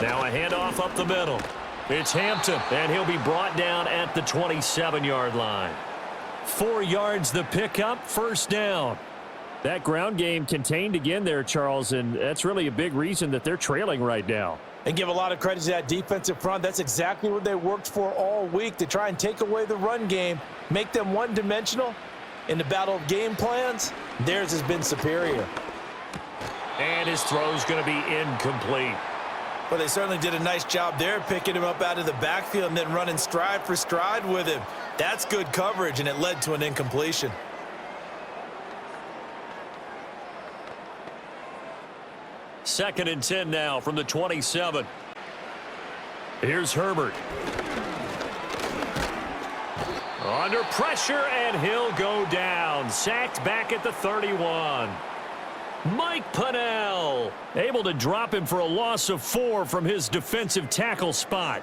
[SPEAKER 1] Now a handoff up the middle. It's Hampton, and he'll be brought down at the 27-yard line. 4 yards the pickup, 1st down. That ground game contained again there, Charles, and that's really a big reason that they're trailing right now.
[SPEAKER 3] And give a lot of credit to that defensive front. That's exactly what they worked for all week, to try and take away the run game, make them one-dimensional. In the battle of game plans, theirs has been superior.
[SPEAKER 1] And his throw's going to be incomplete.
[SPEAKER 2] Well, they certainly did a nice job there, picking him up out of the backfield and then running stride for stride with him. That's good coverage, and it led to an incompletion.
[SPEAKER 1] Second and 10 now from the 27. Here's Herbert. Under pressure, and he'll go down. Sacked back at the 31. Mike Pennell able to drop him for a loss of 4 from his defensive tackle spot.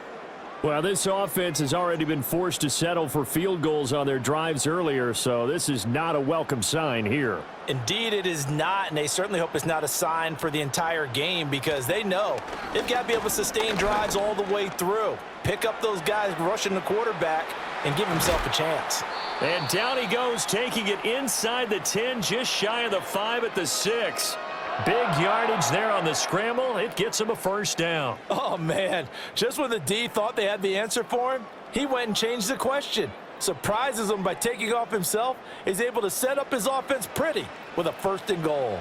[SPEAKER 1] Well, this offense has already been forced to settle for field goals on their drives earlier, so this is not a welcome sign here.
[SPEAKER 3] Indeed, it is not, and they certainly hope it's not a sign for the entire game, because they know they've got to be able to sustain drives all the way through. Pick up those guys rushing the quarterback and give himself a chance.
[SPEAKER 1] And down he goes, taking it inside the 10, just shy of the 5 at the 6. Big yardage there on the scramble. It gets him a 1st down.
[SPEAKER 3] Oh, man. Just when the D thought they had the answer for him, he went and changed the question. Surprises him by taking off himself. Is able to set up his offense pretty with a 1st and goal.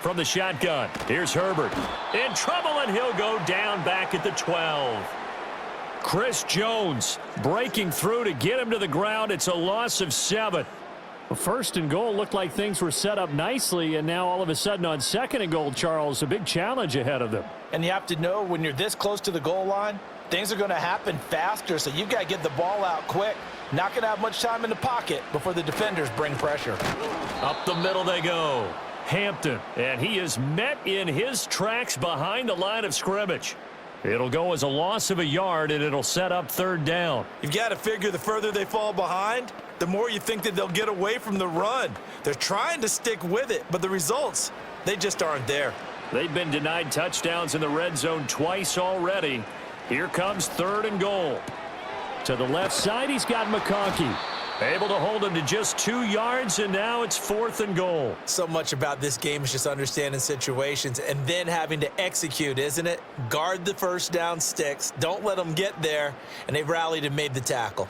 [SPEAKER 1] From the shotgun, here's Herbert. In trouble, and he'll go down back at the 12. Chris Jones breaking through to get him to the ground. It's a loss of 7. 1st and goal looked like things were set up nicely, and now all of a sudden on 2nd and goal, Charles, a big challenge ahead of them.
[SPEAKER 3] And you have to know when you're this close to the goal line, things are going to happen faster, so you've got to get the ball out quick. Not going to have much time in the pocket before the defenders bring pressure.
[SPEAKER 1] Up the middle they go. Hampton, and he is met in his tracks behind the line of scrimmage. It'll go as a loss of a yard, and it'll set up 3rd down.
[SPEAKER 2] You've got to figure the further they fall behind, the more you think that they'll get away from the run. They're trying to stick with it, but the results, they just aren't there.
[SPEAKER 1] They've been denied touchdowns in the red zone twice already. Here comes 3rd and goal. To the left side, he's got McConkey. Able to hold him to just 2 yards, and now it's 4th and goal.
[SPEAKER 2] So much about this game is just understanding situations and then having to execute, isn't it? Guard the 1st down sticks. Don't let them get there, and they rallied and made the tackle.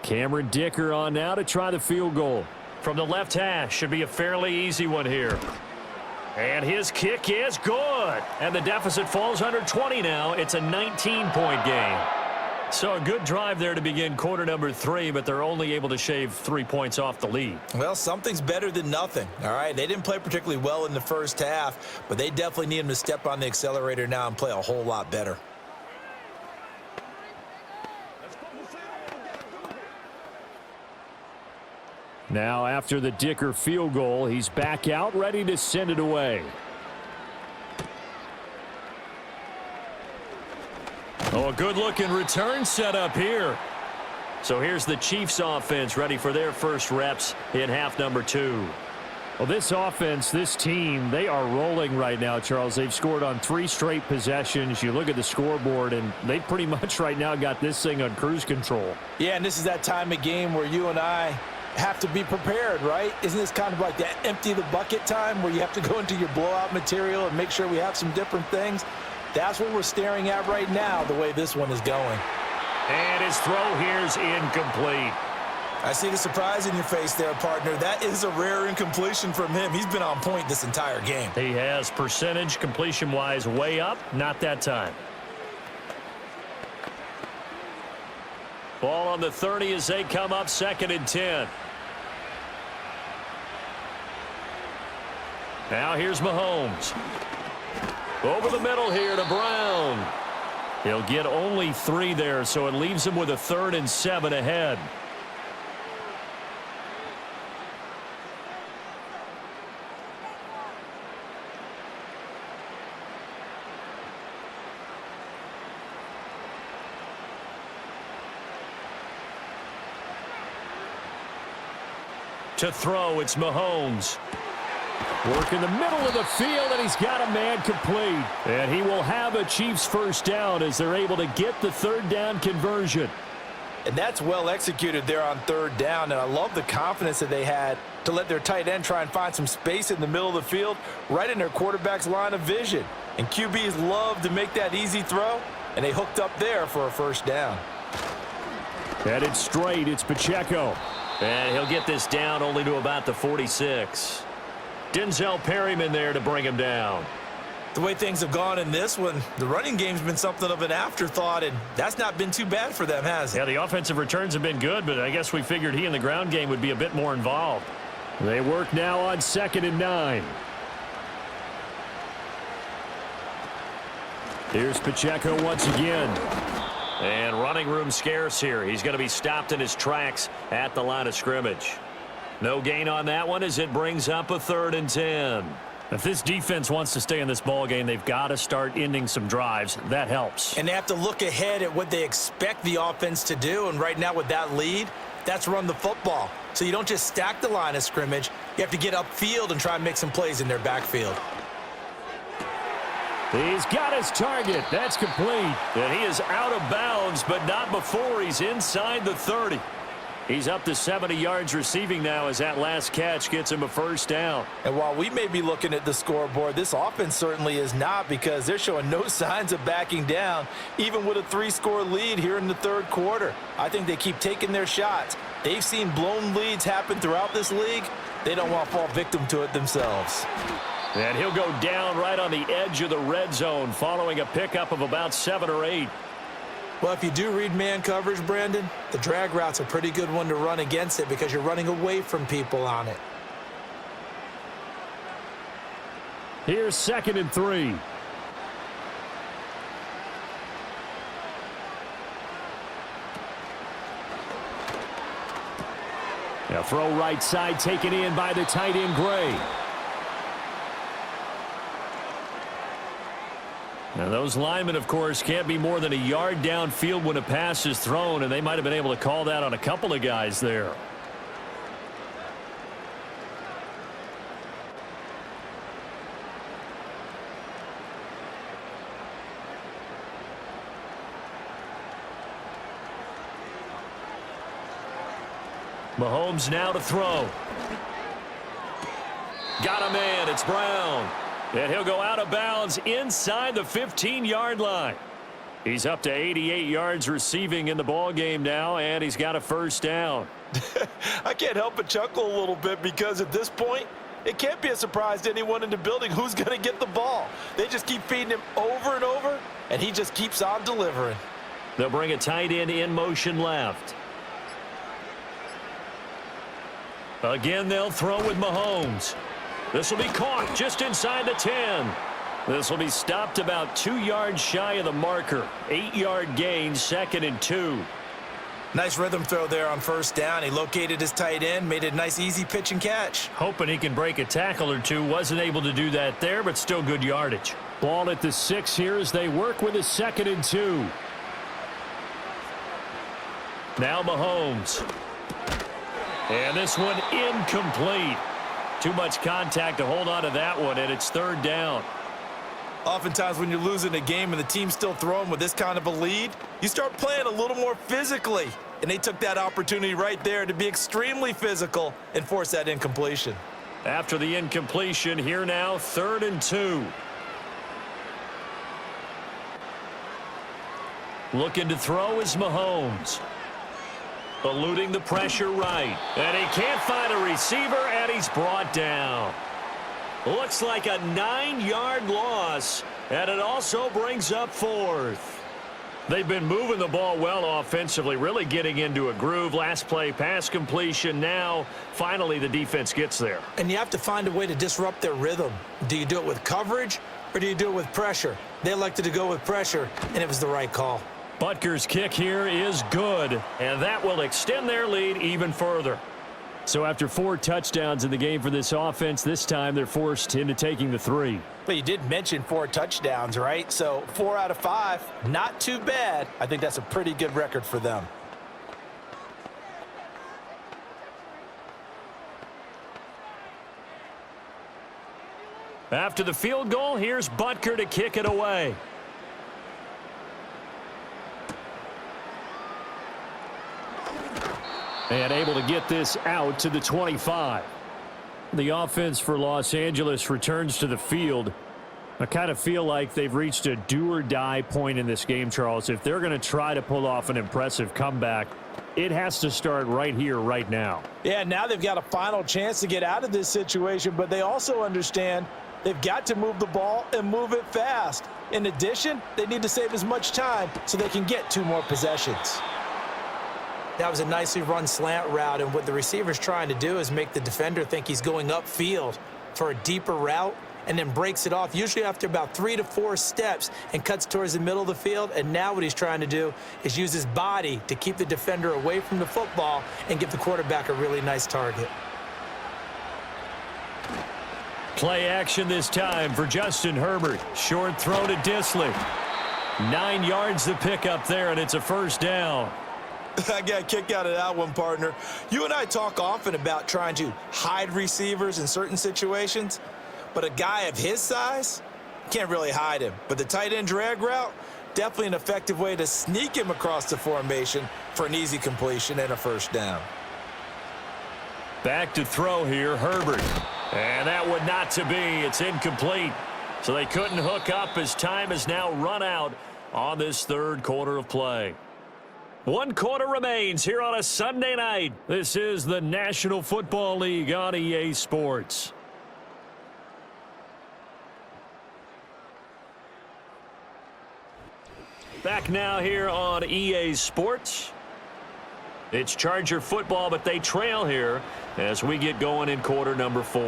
[SPEAKER 1] Cameron Dicker on now to try the field goal. From the left hash, should be a fairly easy one here. And his kick is good. And the deficit falls under 20 now. It's a 19-point game. So a good drive there to begin quarter number 3, but they're only able to shave 3 points off the lead.
[SPEAKER 2] Well, something's better than nothing, all right? They didn't play particularly well in the 1st half, but they definitely need them to step on the accelerator now and play a whole lot better.
[SPEAKER 1] Now after the Dicker field goal, he's back out ready to send it away. Oh, a good-looking return set up here. So here's the Chiefs offense ready for their first reps in half number 2.
[SPEAKER 4] Well, this offense, this team, they are rolling right now, Charles. They've scored on 3 straight possessions. You look at the scoreboard, and they pretty much right now got this thing on cruise control.
[SPEAKER 3] Yeah, and this is that time of game where you and I have to be prepared, right? Isn't this kind of like that empty the bucket time where you have to go into your blowout material and make sure we have some different things? That's what we're staring at right now, the way this one is going.
[SPEAKER 1] And his throw here's incomplete.
[SPEAKER 2] I see the surprise in your face there, partner. That is a rare incompletion from him. He's been on point this entire game.
[SPEAKER 1] He has percentage completion-wise way up, not that time. Ball on the 30 as they come up 2nd and 10. Now here's Mahomes. Over the middle here to Brown. He'll get only 3 there, so it leaves him with a 3rd and 7 ahead. To throw, it's Mahomes. Work in the middle of the field, and he's got a man complete. And he will have a Chiefs first down as they're able to get the 3rd down conversion.
[SPEAKER 3] And that's well executed there on 3rd down, and I love the confidence that they had to let their tight end try and find some space in the middle of the field, right in their quarterback's line of vision. And QBs love to make that easy throw, and they hooked up there for a first down.
[SPEAKER 1] Headed straight, it's Pacheco. And he'll get this down only to about the 46. Denzel Perryman there to bring him down.
[SPEAKER 2] The way things have gone in this one, the running game's been something of an afterthought, and that's not been too bad for them, has it?
[SPEAKER 1] Yeah, the offensive returns have been good, but I guess we figured he in the ground game would be a bit more involved.
[SPEAKER 4] They work now on 2nd and 9. Here's Pacheco once again.
[SPEAKER 1] And running room scarce here. He's going to be stopped in his tracks at the line of scrimmage. No gain on that one as it brings up a 3rd and 10.
[SPEAKER 4] If this defense wants to stay in this ball game, they've got to start ending some drives. That helps.
[SPEAKER 2] And they have to look ahead at what they expect the offense to do. And right now with that lead, that's run the football. So you don't just stack the line of scrimmage. You have to get upfield and try and make some plays in their backfield.
[SPEAKER 4] He's got his target. That's complete.
[SPEAKER 1] And he is out of bounds, but not before he's inside the 30. He's up to 70 yards receiving now as that last catch gets him a first down.
[SPEAKER 3] And while we may be looking at the scoreboard, this offense certainly is not, because they're showing no signs of backing down, even with a 3-score lead here in the 3rd quarter. I think they keep taking their shots. They've seen blown leads happen throughout this league. They don't want to fall victim to it themselves.
[SPEAKER 1] And he'll go down right on the edge of the red zone following a pickup of about 7 or 8.
[SPEAKER 2] Well, if you do read man coverage, Brandon, the drag route's a pretty good one to run against it because you're running away from people on it.
[SPEAKER 4] Here's 2nd and 3. A throw right side taken in by the tight end Gray.
[SPEAKER 1] Now those linemen, of course, can't be more than a yard downfield when a pass is thrown, and they might have been able to call that on a couple of guys there. Mahomes now to throw. Got a man. It's Brown. And he'll go out of bounds inside the 15-yard line. He's up to 88 yards receiving in the ball game now, and he's got a first down.
[SPEAKER 3] I can't help but chuckle a little bit because at this point, it can't be a surprise to anyone in the building who's going to get the ball. They just keep feeding him over and over, and he just keeps on delivering.
[SPEAKER 1] They'll bring a tight end in motion left. Again, they'll throw with Mahomes. This will be caught just inside the 10. This will be stopped about 2 yards shy of the marker. 8-yard gain, 2nd and 2.
[SPEAKER 2] Nice rhythm throw there on first down. He located his tight end, made it a nice easy pitch and catch.
[SPEAKER 1] Hoping he can break a tackle or two. Wasn't able to do that there, but still good yardage.
[SPEAKER 4] Ball at the 6 here as they work with a 2nd and 2.
[SPEAKER 1] Now Mahomes. And this one incomplete. Too much contact to hold on to that one, and it's third down.
[SPEAKER 2] Oftentimes when you're losing a game and the team's still throwing with this kind of a lead, you start playing a little more physically. And they took that opportunity right there to be extremely physical and force that incompletion.
[SPEAKER 1] After the incompletion, here now, 3rd and 2. Looking to throw is Mahomes. Eluding the pressure right. And he can't find a receiver, and he's brought down. Looks like a 9-yard loss, and it also brings up 4th. They've been moving the ball well offensively, really getting into a groove. Last play, pass completion. Now, finally, the defense gets there.
[SPEAKER 2] And you have to find a way to disrupt their rhythm. Do you do it with coverage, or do you do it with pressure? They elected to go with pressure, and it was the right call.
[SPEAKER 1] Butker's kick here is good, and that will extend their lead even further.
[SPEAKER 4] So after 4 touchdowns in the game for this offense, this time they're forced into taking the 3.
[SPEAKER 3] But you did mention 4 touchdowns, right? So 4 out of 5, not too bad. I think that's a pretty good record for them.
[SPEAKER 1] After the field goal, here's Butker to kick it away.
[SPEAKER 4] And able to get this out to the 25. The offense for Los Angeles returns to the field. I kind of feel like they've reached a do-or-die point in this game, Charles. If they're going to try to pull off an impressive comeback, it has to start right here, right now.
[SPEAKER 3] Yeah, now they've got a final chance to get out of this situation, but they also understand they've got to move the ball and move it fast. In addition, they need to save as much time so they can get 2 more possessions. That was a nicely run slant route, and what the receiver's trying to do is make the defender think he's going upfield for a deeper route and then breaks it off, usually after about 3 to 4 steps, and cuts towards the middle of the field. And now what he's trying to do is use his body to keep the defender away from the football and give the quarterback a really nice target.
[SPEAKER 1] Play action this time for Justin Herbert. Short throw to Disley. 9 yards the pick up there, and it's a first down.
[SPEAKER 2] I got a kick out of that one, partner. You and I talk often about trying to hide receivers in certain situations, but a guy of his size can't really hide him. But the tight end drag route, definitely an effective way to sneak him across the formation for an easy completion and a first down.
[SPEAKER 1] Back to throw here, Herbert. And that one not to be. It's incomplete. So they couldn't hook up as time has now run out on this 3rd quarter of play. 1 quarter remains here on a Sunday night. This is the National Football League on EA Sports. Back now here on EA Sports. It's Charger football, but they trail here as we get going in quarter number 4.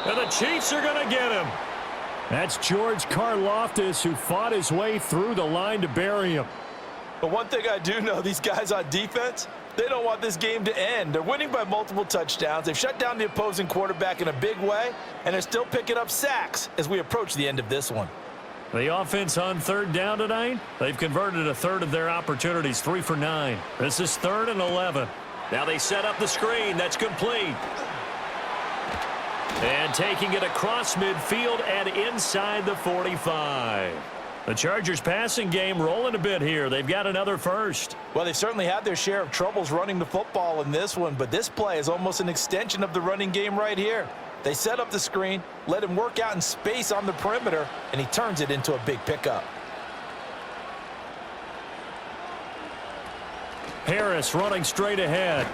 [SPEAKER 1] And the Chiefs are going to get him.
[SPEAKER 4] That's George Karlaftis, who fought his way through the line to bury him.
[SPEAKER 3] But one thing I do know, these guys on defense, they don't want this game to end. They're winning by multiple touchdowns. They've shut down the opposing quarterback in a big way, and they're still picking up sacks as we approach the end of this one.
[SPEAKER 1] The offense on 3rd down tonight, they've converted a 1/3 of their opportunities, 3 for 9. This is 3rd and 11. Now they set up the screen. That's complete. And taking it across midfield and inside the 45. The Chargers passing game rolling a bit here. They've got another first.
[SPEAKER 3] Well, they've certainly had their share of troubles running the football in this one, but this play is almost an extension of the running game right here. They set up the screen, let him work out in space on the perimeter, and he turns it into a big pickup.
[SPEAKER 1] Harris running straight ahead.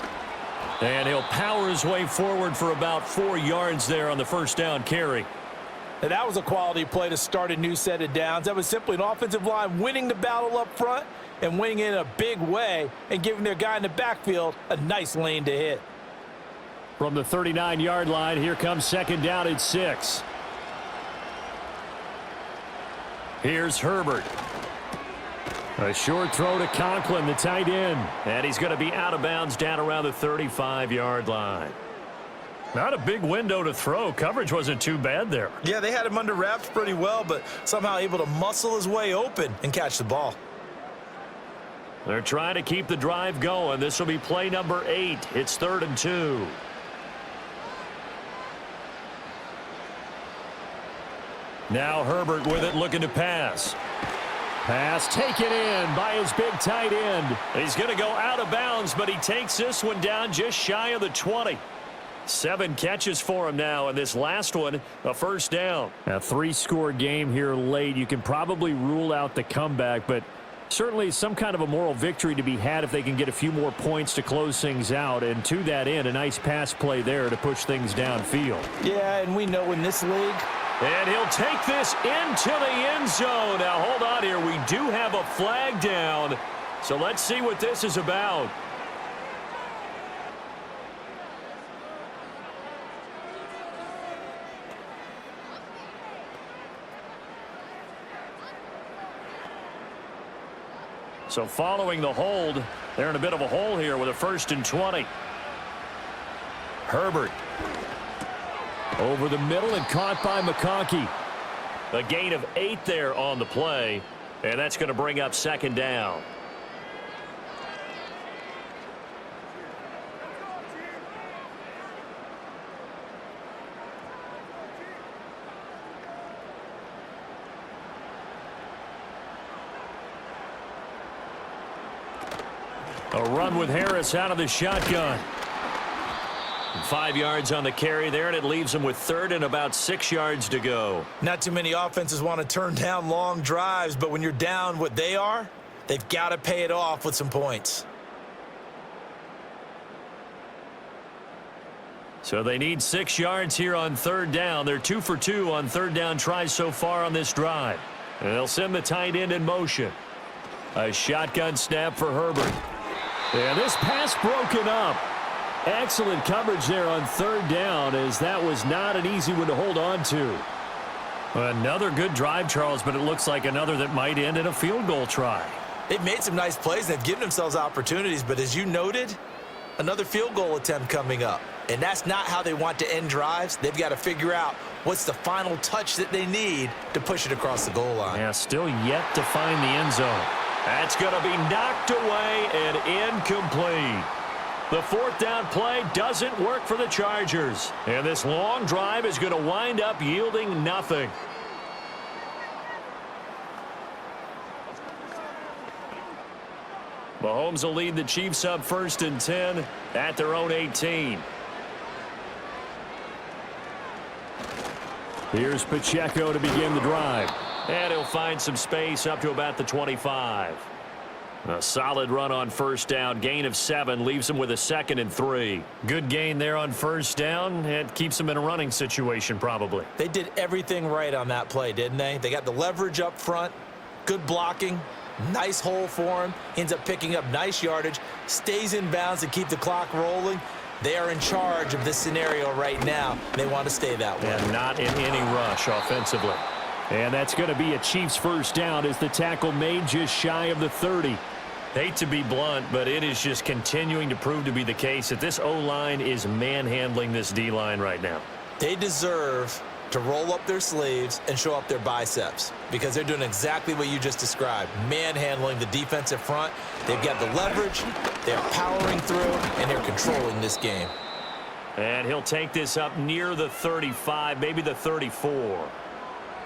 [SPEAKER 1] And he'll power his way forward for about 4 yards there on the first down carry.
[SPEAKER 3] And that was a quality play to start a new set of downs. That was simply an offensive line winning the battle up front and winning it in a big way and giving their guy in the backfield a nice lane to hit.
[SPEAKER 4] From the 39-yard line, here comes 2nd down at 6.
[SPEAKER 1] Here's Herbert.
[SPEAKER 4] A short throw to Conklin, the tight end.
[SPEAKER 1] And he's going to be out of bounds down around the 35-yard line.
[SPEAKER 4] Not a big window to throw. Coverage wasn't too bad there.
[SPEAKER 2] Yeah, they had him under wraps pretty well, but somehow able to muscle his way open and catch the ball.
[SPEAKER 4] They're trying to keep the drive going. This will be play number 8. It's 3rd and 2. Now Herbert with it, looking to pass. Pass taken in by his big tight end. He's going to go out of bounds, but he takes this one down just shy of the 20. 7 catches for him now, and this last one, a first down. A 3-score game here late. You can probably rule out the comeback, but certainly some kind of a moral victory to be had if they can get a few more points to close things out. And to that end, a nice pass play there to push things downfield.
[SPEAKER 3] Yeah, and we know in this league.
[SPEAKER 4] And he'll take this into the end zone. Now, hold on here. We do have a flag down. So let's see what this is about. So following the hold, they're in a bit of a hole here with a 1st and 20. Herbert. Over the middle and caught by McConkey. A gain of 8 there on the play, and that's going to bring up 2nd down. A run with Harris out of the shotgun. 5 yards on the carry there, and it leaves them with 3rd and about 6 yards to go.
[SPEAKER 2] Not too many offenses want to turn down long drives, but when you're down what they are, they've got to pay it off with some points.
[SPEAKER 4] So they need 6 yards here on 3rd down. They're 2 for 2 on 3rd down tries so far on this drive. And they'll send the tight end in motion. A shotgun snap for Herbert. And this pass broken up. Excellent coverage there on 3rd down, as that was not an easy one to hold on to. Another good drive, Charles, but it looks like another that might end in a field goal try.
[SPEAKER 2] They've made some nice plays. They've given themselves opportunities, but as you noted, another field goal attempt coming up. And that's not how they want to end drives. They've got to figure out what's the final touch that they need to push it across the goal line.
[SPEAKER 4] Yeah, still yet to find the end zone. That's going to be knocked away and incomplete. The 4th down play doesn't work for the Chargers. And this long drive is going to wind up yielding nothing. Mahomes will lead the Chiefs up 1st and 10 at their own 18. Here's Pacheco to begin the drive. And he'll find some space up to about the 25. A solid run on 1st down. Gain of 7 leaves him with a 2nd and 3. Good gain there on 1st down. It keeps him in a running situation probably.
[SPEAKER 2] They did everything right on that play, didn't they? They got the leverage up front, good blocking, nice hole for him. Ends up picking up nice yardage, stays in bounds to keep the clock rolling. They are in charge of this scenario right now. They want to stay that way.
[SPEAKER 4] And not in any rush offensively. And that's going to be a Chiefs 1st down as the tackle made just shy of the 30. Hate to be blunt, but it is just continuing to prove to be the case that this O-line is manhandling this D-line right now.
[SPEAKER 2] They deserve to roll up their sleeves and show up their biceps because they're doing exactly what you just described, manhandling the defensive front. They've got the leverage, they're powering through, and they're controlling this game.
[SPEAKER 4] And he'll take this up near the 35, maybe the 34.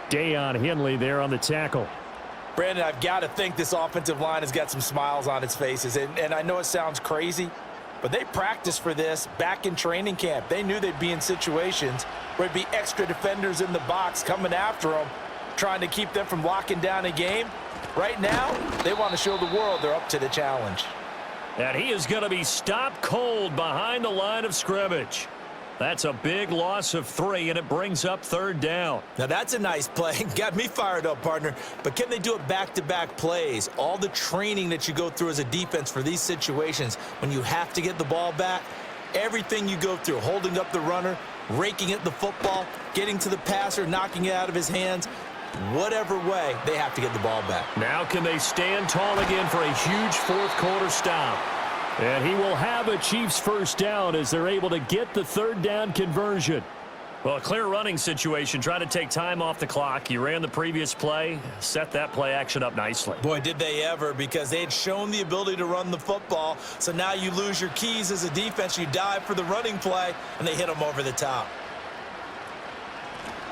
[SPEAKER 4] Dayon Henley there on the tackle.
[SPEAKER 3] Brandon, I've got to think this offensive line has got some smiles on its faces. And I know it sounds crazy, but they practiced for this back in training camp. They knew they'd be in situations where it'd be extra defenders in the box coming after them, trying to keep them from locking down a game. Right now, they want to show the world they're up to the challenge.
[SPEAKER 4] And he is going to be stopped cold behind the line of scrimmage. That's a big loss of 3, and it brings up 3rd down.
[SPEAKER 2] Now, that's a nice play. Got me fired up, partner. But can they do it back-to-back plays? All the training that you go through as a defense for these situations, when you have to get the ball back, everything you go through, holding up the runner, raking at the football, getting to the passer, knocking it out of his hands, whatever way, they have to get the ball back.
[SPEAKER 4] Now can they stand tall again for a huge 4th quarter stop?
[SPEAKER 1] And he will have a Chiefs first down as they're able to get the third down conversion.
[SPEAKER 4] Well, a clear running situation. Try to take time off the clock. You ran the previous play, set that play action up nicely.
[SPEAKER 2] Boy, did they ever, because they had shown the ability to run the football. So now you lose your keys as a defense. You dive for the running play, and they hit them over the top.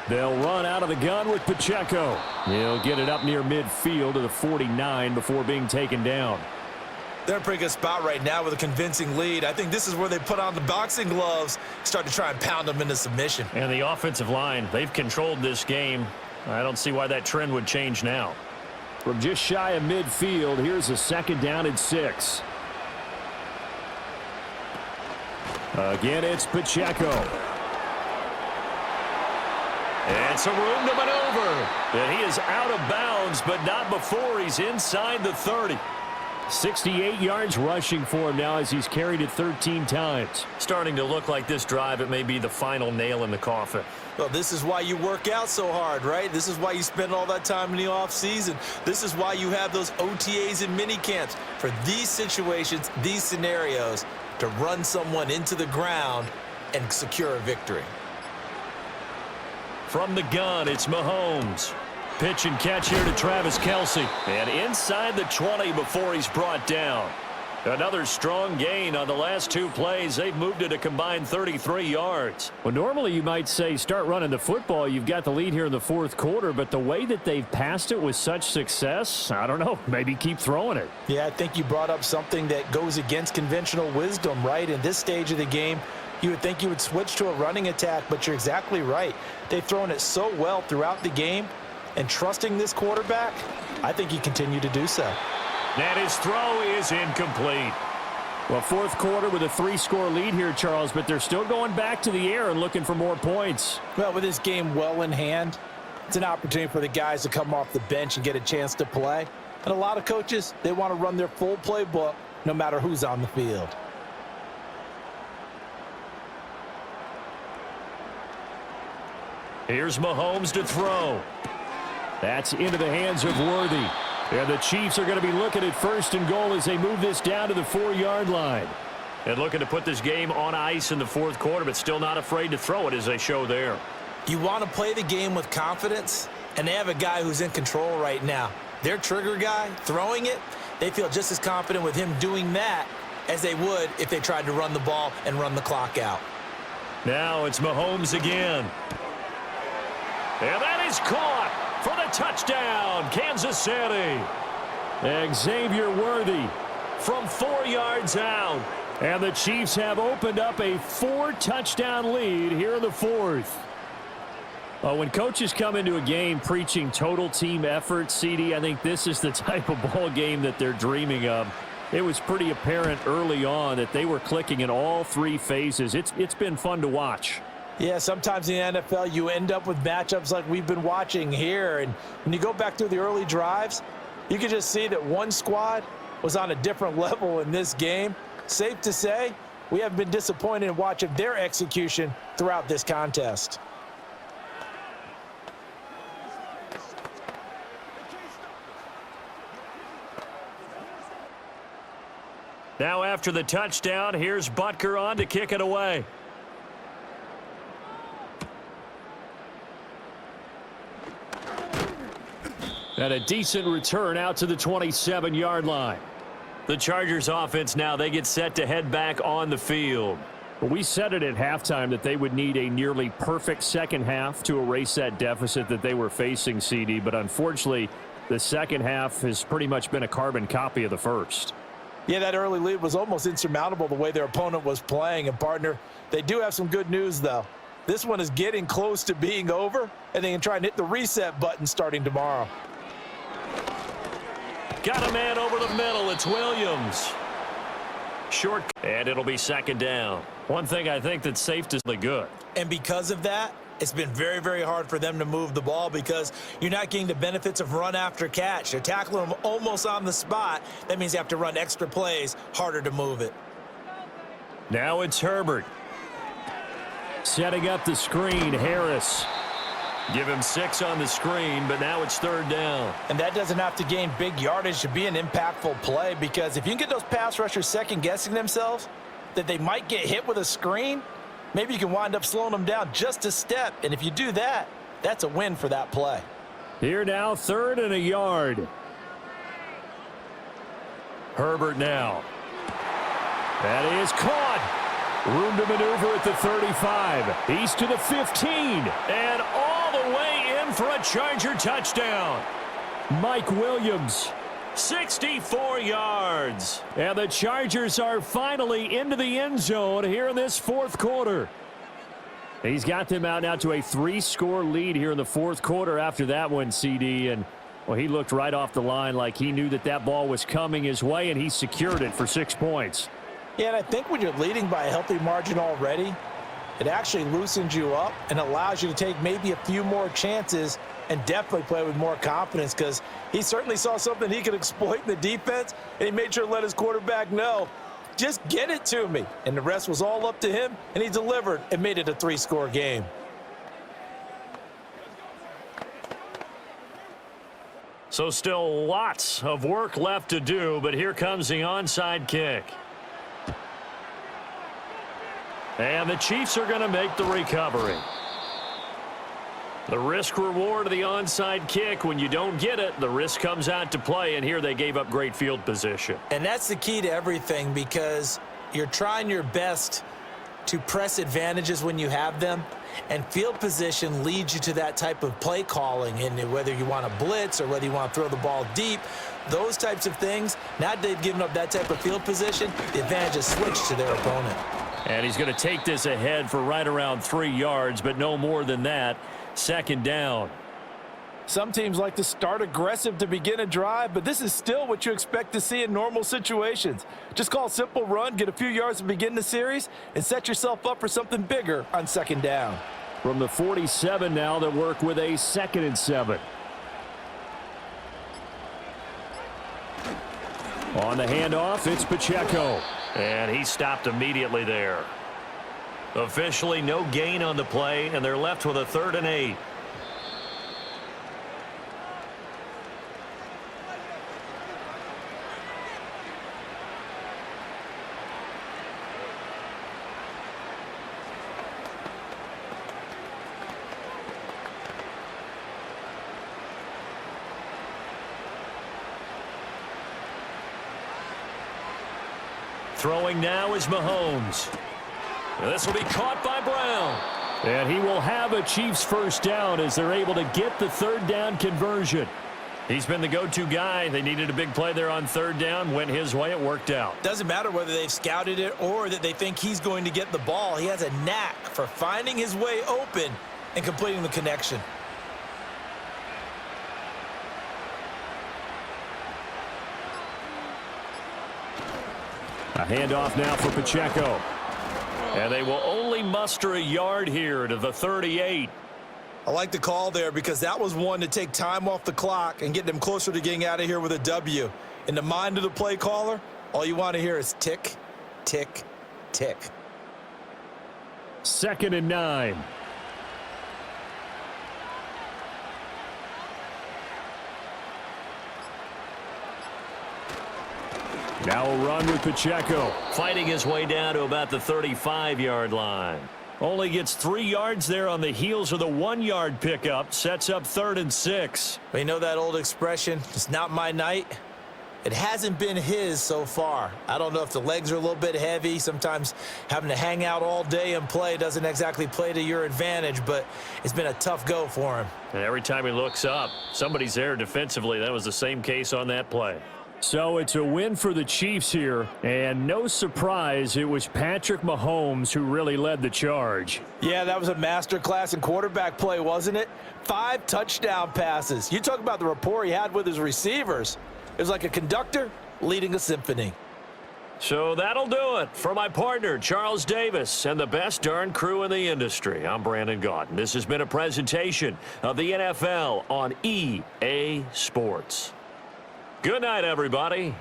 [SPEAKER 1] They'll run out of the gun with Pacheco. He'll get it up near midfield to the 49 before being taken down.
[SPEAKER 2] They're in a pretty good spot right now with a convincing lead. I think this is where they put on the boxing gloves, start to try and pound them into submission.
[SPEAKER 4] And the offensive line, they've controlled this game. I don't see why that trend would change now.
[SPEAKER 1] From just shy of midfield, here's a second down and 6. Again, it's Pacheco.
[SPEAKER 4] It's a room to maneuver. And he is out of bounds, but not before he's inside the 30.
[SPEAKER 1] 68 yards rushing for him now as he's carried it 13 times.
[SPEAKER 4] Starting to look like this drive, it may be the final nail in the coffin.
[SPEAKER 2] Well, this is why you work out so hard, right? This is why you spend all that time in the offseason. This is why you have those OTAs and mini camps for these situations, these scenarios, to run someone into the ground and secure a victory.
[SPEAKER 1] From the gun, it's Mahomes. Pitch and catch here to Travis Kelce.
[SPEAKER 4] And inside the 20 before he's brought down.
[SPEAKER 1] Another strong gain on the last 2 plays. They've moved it a combined 33 yards. Well, normally you might say start running the football. You've got the lead here in the 4th quarter, but the way that they've passed it with such success, I don't know, maybe keep throwing it.
[SPEAKER 3] Yeah, I think you brought up something that goes against conventional wisdom, right? In this stage of the game, you would think you would switch to a running attack, but you're exactly right. They've thrown it so well throughout the game. And trusting this quarterback, I think he continued to do so.
[SPEAKER 1] And his throw is incomplete. Well, 4th quarter with a 3-score lead here, Charles, but they're still going back to the air and looking for more points.
[SPEAKER 3] Well, with this game well in hand, it's an opportunity for the guys to come off the bench and get a chance to play. And a lot of coaches, they want to run their full playbook no matter who's on the field.
[SPEAKER 1] Here's Mahomes to throw. That's into the hands of Worthy. And the Chiefs are going to be looking at 1st and goal as they move this down to the 4-yard line.
[SPEAKER 4] And looking to put this game on ice in the 4th quarter, but still not afraid to throw it as they show there.
[SPEAKER 2] You want to play the game with confidence, and they have a guy who's in control right now. Their trigger guy throwing it, they feel just as confident with him doing that as they would if they tried to run the ball and run the clock out.
[SPEAKER 1] Now it's Mahomes again. And that is caught for the touchdown, Kansas City. Xavier Worthy from 4 yards out. And the Chiefs have opened up a 4-touchdown lead here in the 4th. When coaches come into a game preaching total team effort, CD, I think this is the type of ball game that they're dreaming of. It was pretty apparent early on that they were clicking in all 3 phases. It's been fun to watch.
[SPEAKER 3] Yeah, sometimes in the NFL, you end up with matchups like we've been watching here. And when you go back through the early drives, you can just see that one squad was on a different level in this game. Safe to say, we haven't been disappointed in watching their execution throughout this contest.
[SPEAKER 1] Now after the touchdown, here's Butker on to kick it away. And a decent return out to the 27-yard line. The Chargers offense now, they get set to head back on the field. We said it at halftime that they would need a nearly perfect second half to erase that deficit that they were facing, CD. But unfortunately, the second half has pretty much been a carbon copy of the first.
[SPEAKER 3] Yeah, that early lead was almost insurmountable the way their opponent was playing. And, partner, they do have some good news, though. This one is getting close to being over, and they can try and hit the reset button starting tomorrow.
[SPEAKER 1] Got a man over the middle. It's Williams. Short, and it'll be second down. One thing I think that's safe to be good.
[SPEAKER 2] And because of that, it's been very, very hard for them to move the ball because you're not getting the benefits of run after catch. They're tackling them almost on the spot. That means you have to run extra plays, harder to move it.
[SPEAKER 1] Now it's Herbert. Setting up the screen, Harris. Give him 6 on the screen, but now it's 3rd down.
[SPEAKER 3] And that doesn't have to gain big yardage to be an impactful play, because if you can get those pass rushers second-guessing themselves that they might get hit with a screen, maybe you can wind up slowing them down just a step. And if you do that, that's a win for that play.
[SPEAKER 4] Here now, 3rd and a yard.
[SPEAKER 1] Herbert now. That is caught. Room to maneuver at the 35. He's to the 15. And all the way in for a Charger touchdown.
[SPEAKER 4] Mike Williams.
[SPEAKER 1] 64 yards.
[SPEAKER 4] And the Chargers are finally into the end zone here in this 4th quarter. He's got them out now to a 3-score lead here in the 4th quarter after that one, CD. And, well, he looked right off the line like he knew that that ball was coming his way, and he secured it for 6 points.
[SPEAKER 3] Yeah, and I think when you're leading by a healthy margin already, it actually loosens you up and allows you to take maybe a few more chances and definitely play with more confidence, because he certainly saw something he could exploit in the defense, and he made sure to let his quarterback know, just get it to me. And the rest was all up to him, and he delivered and made it a 3-score game.
[SPEAKER 1] So still lots of work left to do, but here comes the onside kick. And the Chiefs are going to make the recovery. The risk-reward of the onside kick, when you don't get it, the risk comes out to play, and here they gave up great field position.
[SPEAKER 2] And that's the key to everything, because you're trying your best to press advantages when you have them, and field position leads you to that type of play calling, and whether you want to blitz or whether you want to throw the ball deep, those types of things. Now that they've given up that type of field position, the advantage is switched to their opponent.
[SPEAKER 1] And he's going to take this ahead for right around 3 yards, but no more than that. 2nd down.
[SPEAKER 3] Some teams like to start aggressive to begin a drive, but this is still what you expect to see in normal situations. Just call a simple run, get a few yards to begin the series, and set yourself up for something bigger on 2nd down.
[SPEAKER 4] From the 47 now, they work with a 2nd and 7. On the handoff, it's Pacheco.
[SPEAKER 1] And he stopped immediately there. Officially no gain on the play, and they're left with a 3rd and 8. Throwing now is Mahomes. This will be caught by Brown.
[SPEAKER 4] And he will have a Chiefs 1st down as they're able to get the 3rd down conversion.
[SPEAKER 1] He's been the go-to guy. They needed a big play there on 3rd down. Went his way. It worked out.
[SPEAKER 2] Doesn't matter whether they've scouted it or that they think he's going to get the ball. He has a knack for finding his way open and completing the connection.
[SPEAKER 4] A handoff now for Pacheco.
[SPEAKER 1] And they will only muster a yard here to the 38.
[SPEAKER 2] I like the call there, because that was one to take time off the clock and get them closer to getting out of here with a W. In the mind of the play caller, all you want to hear is tick, tick, tick.
[SPEAKER 4] 2nd and 9. Now a run with Pacheco.
[SPEAKER 1] Fighting his way down to about the 35-yard line. Only gets 3 yards there on the heels of the 1-yard pickup. Sets up 3rd and 6.
[SPEAKER 2] We know that old expression, it's not my night. It hasn't been his so far. I don't know if the legs are a little bit heavy. Sometimes having to hang out all day and play doesn't exactly play to your advantage, but it's been a tough go for him.
[SPEAKER 1] And every time he looks up, somebody's there defensively. That was the same case on that play.
[SPEAKER 4] So it's a win for the Chiefs here, and no surprise, it was Patrick Mahomes who really led the charge.
[SPEAKER 3] Yeah, that was a masterclass in quarterback play, wasn't it? 5 touchdown passes. You talk about the rapport he had with his receivers. It was like a conductor leading a symphony.
[SPEAKER 1] So that'll do it for my partner, Charles Davis, and the best darn crew in the industry. I'm Brandon Gaudin. This has been a presentation of the NFL on EA Sports. Good night, everybody.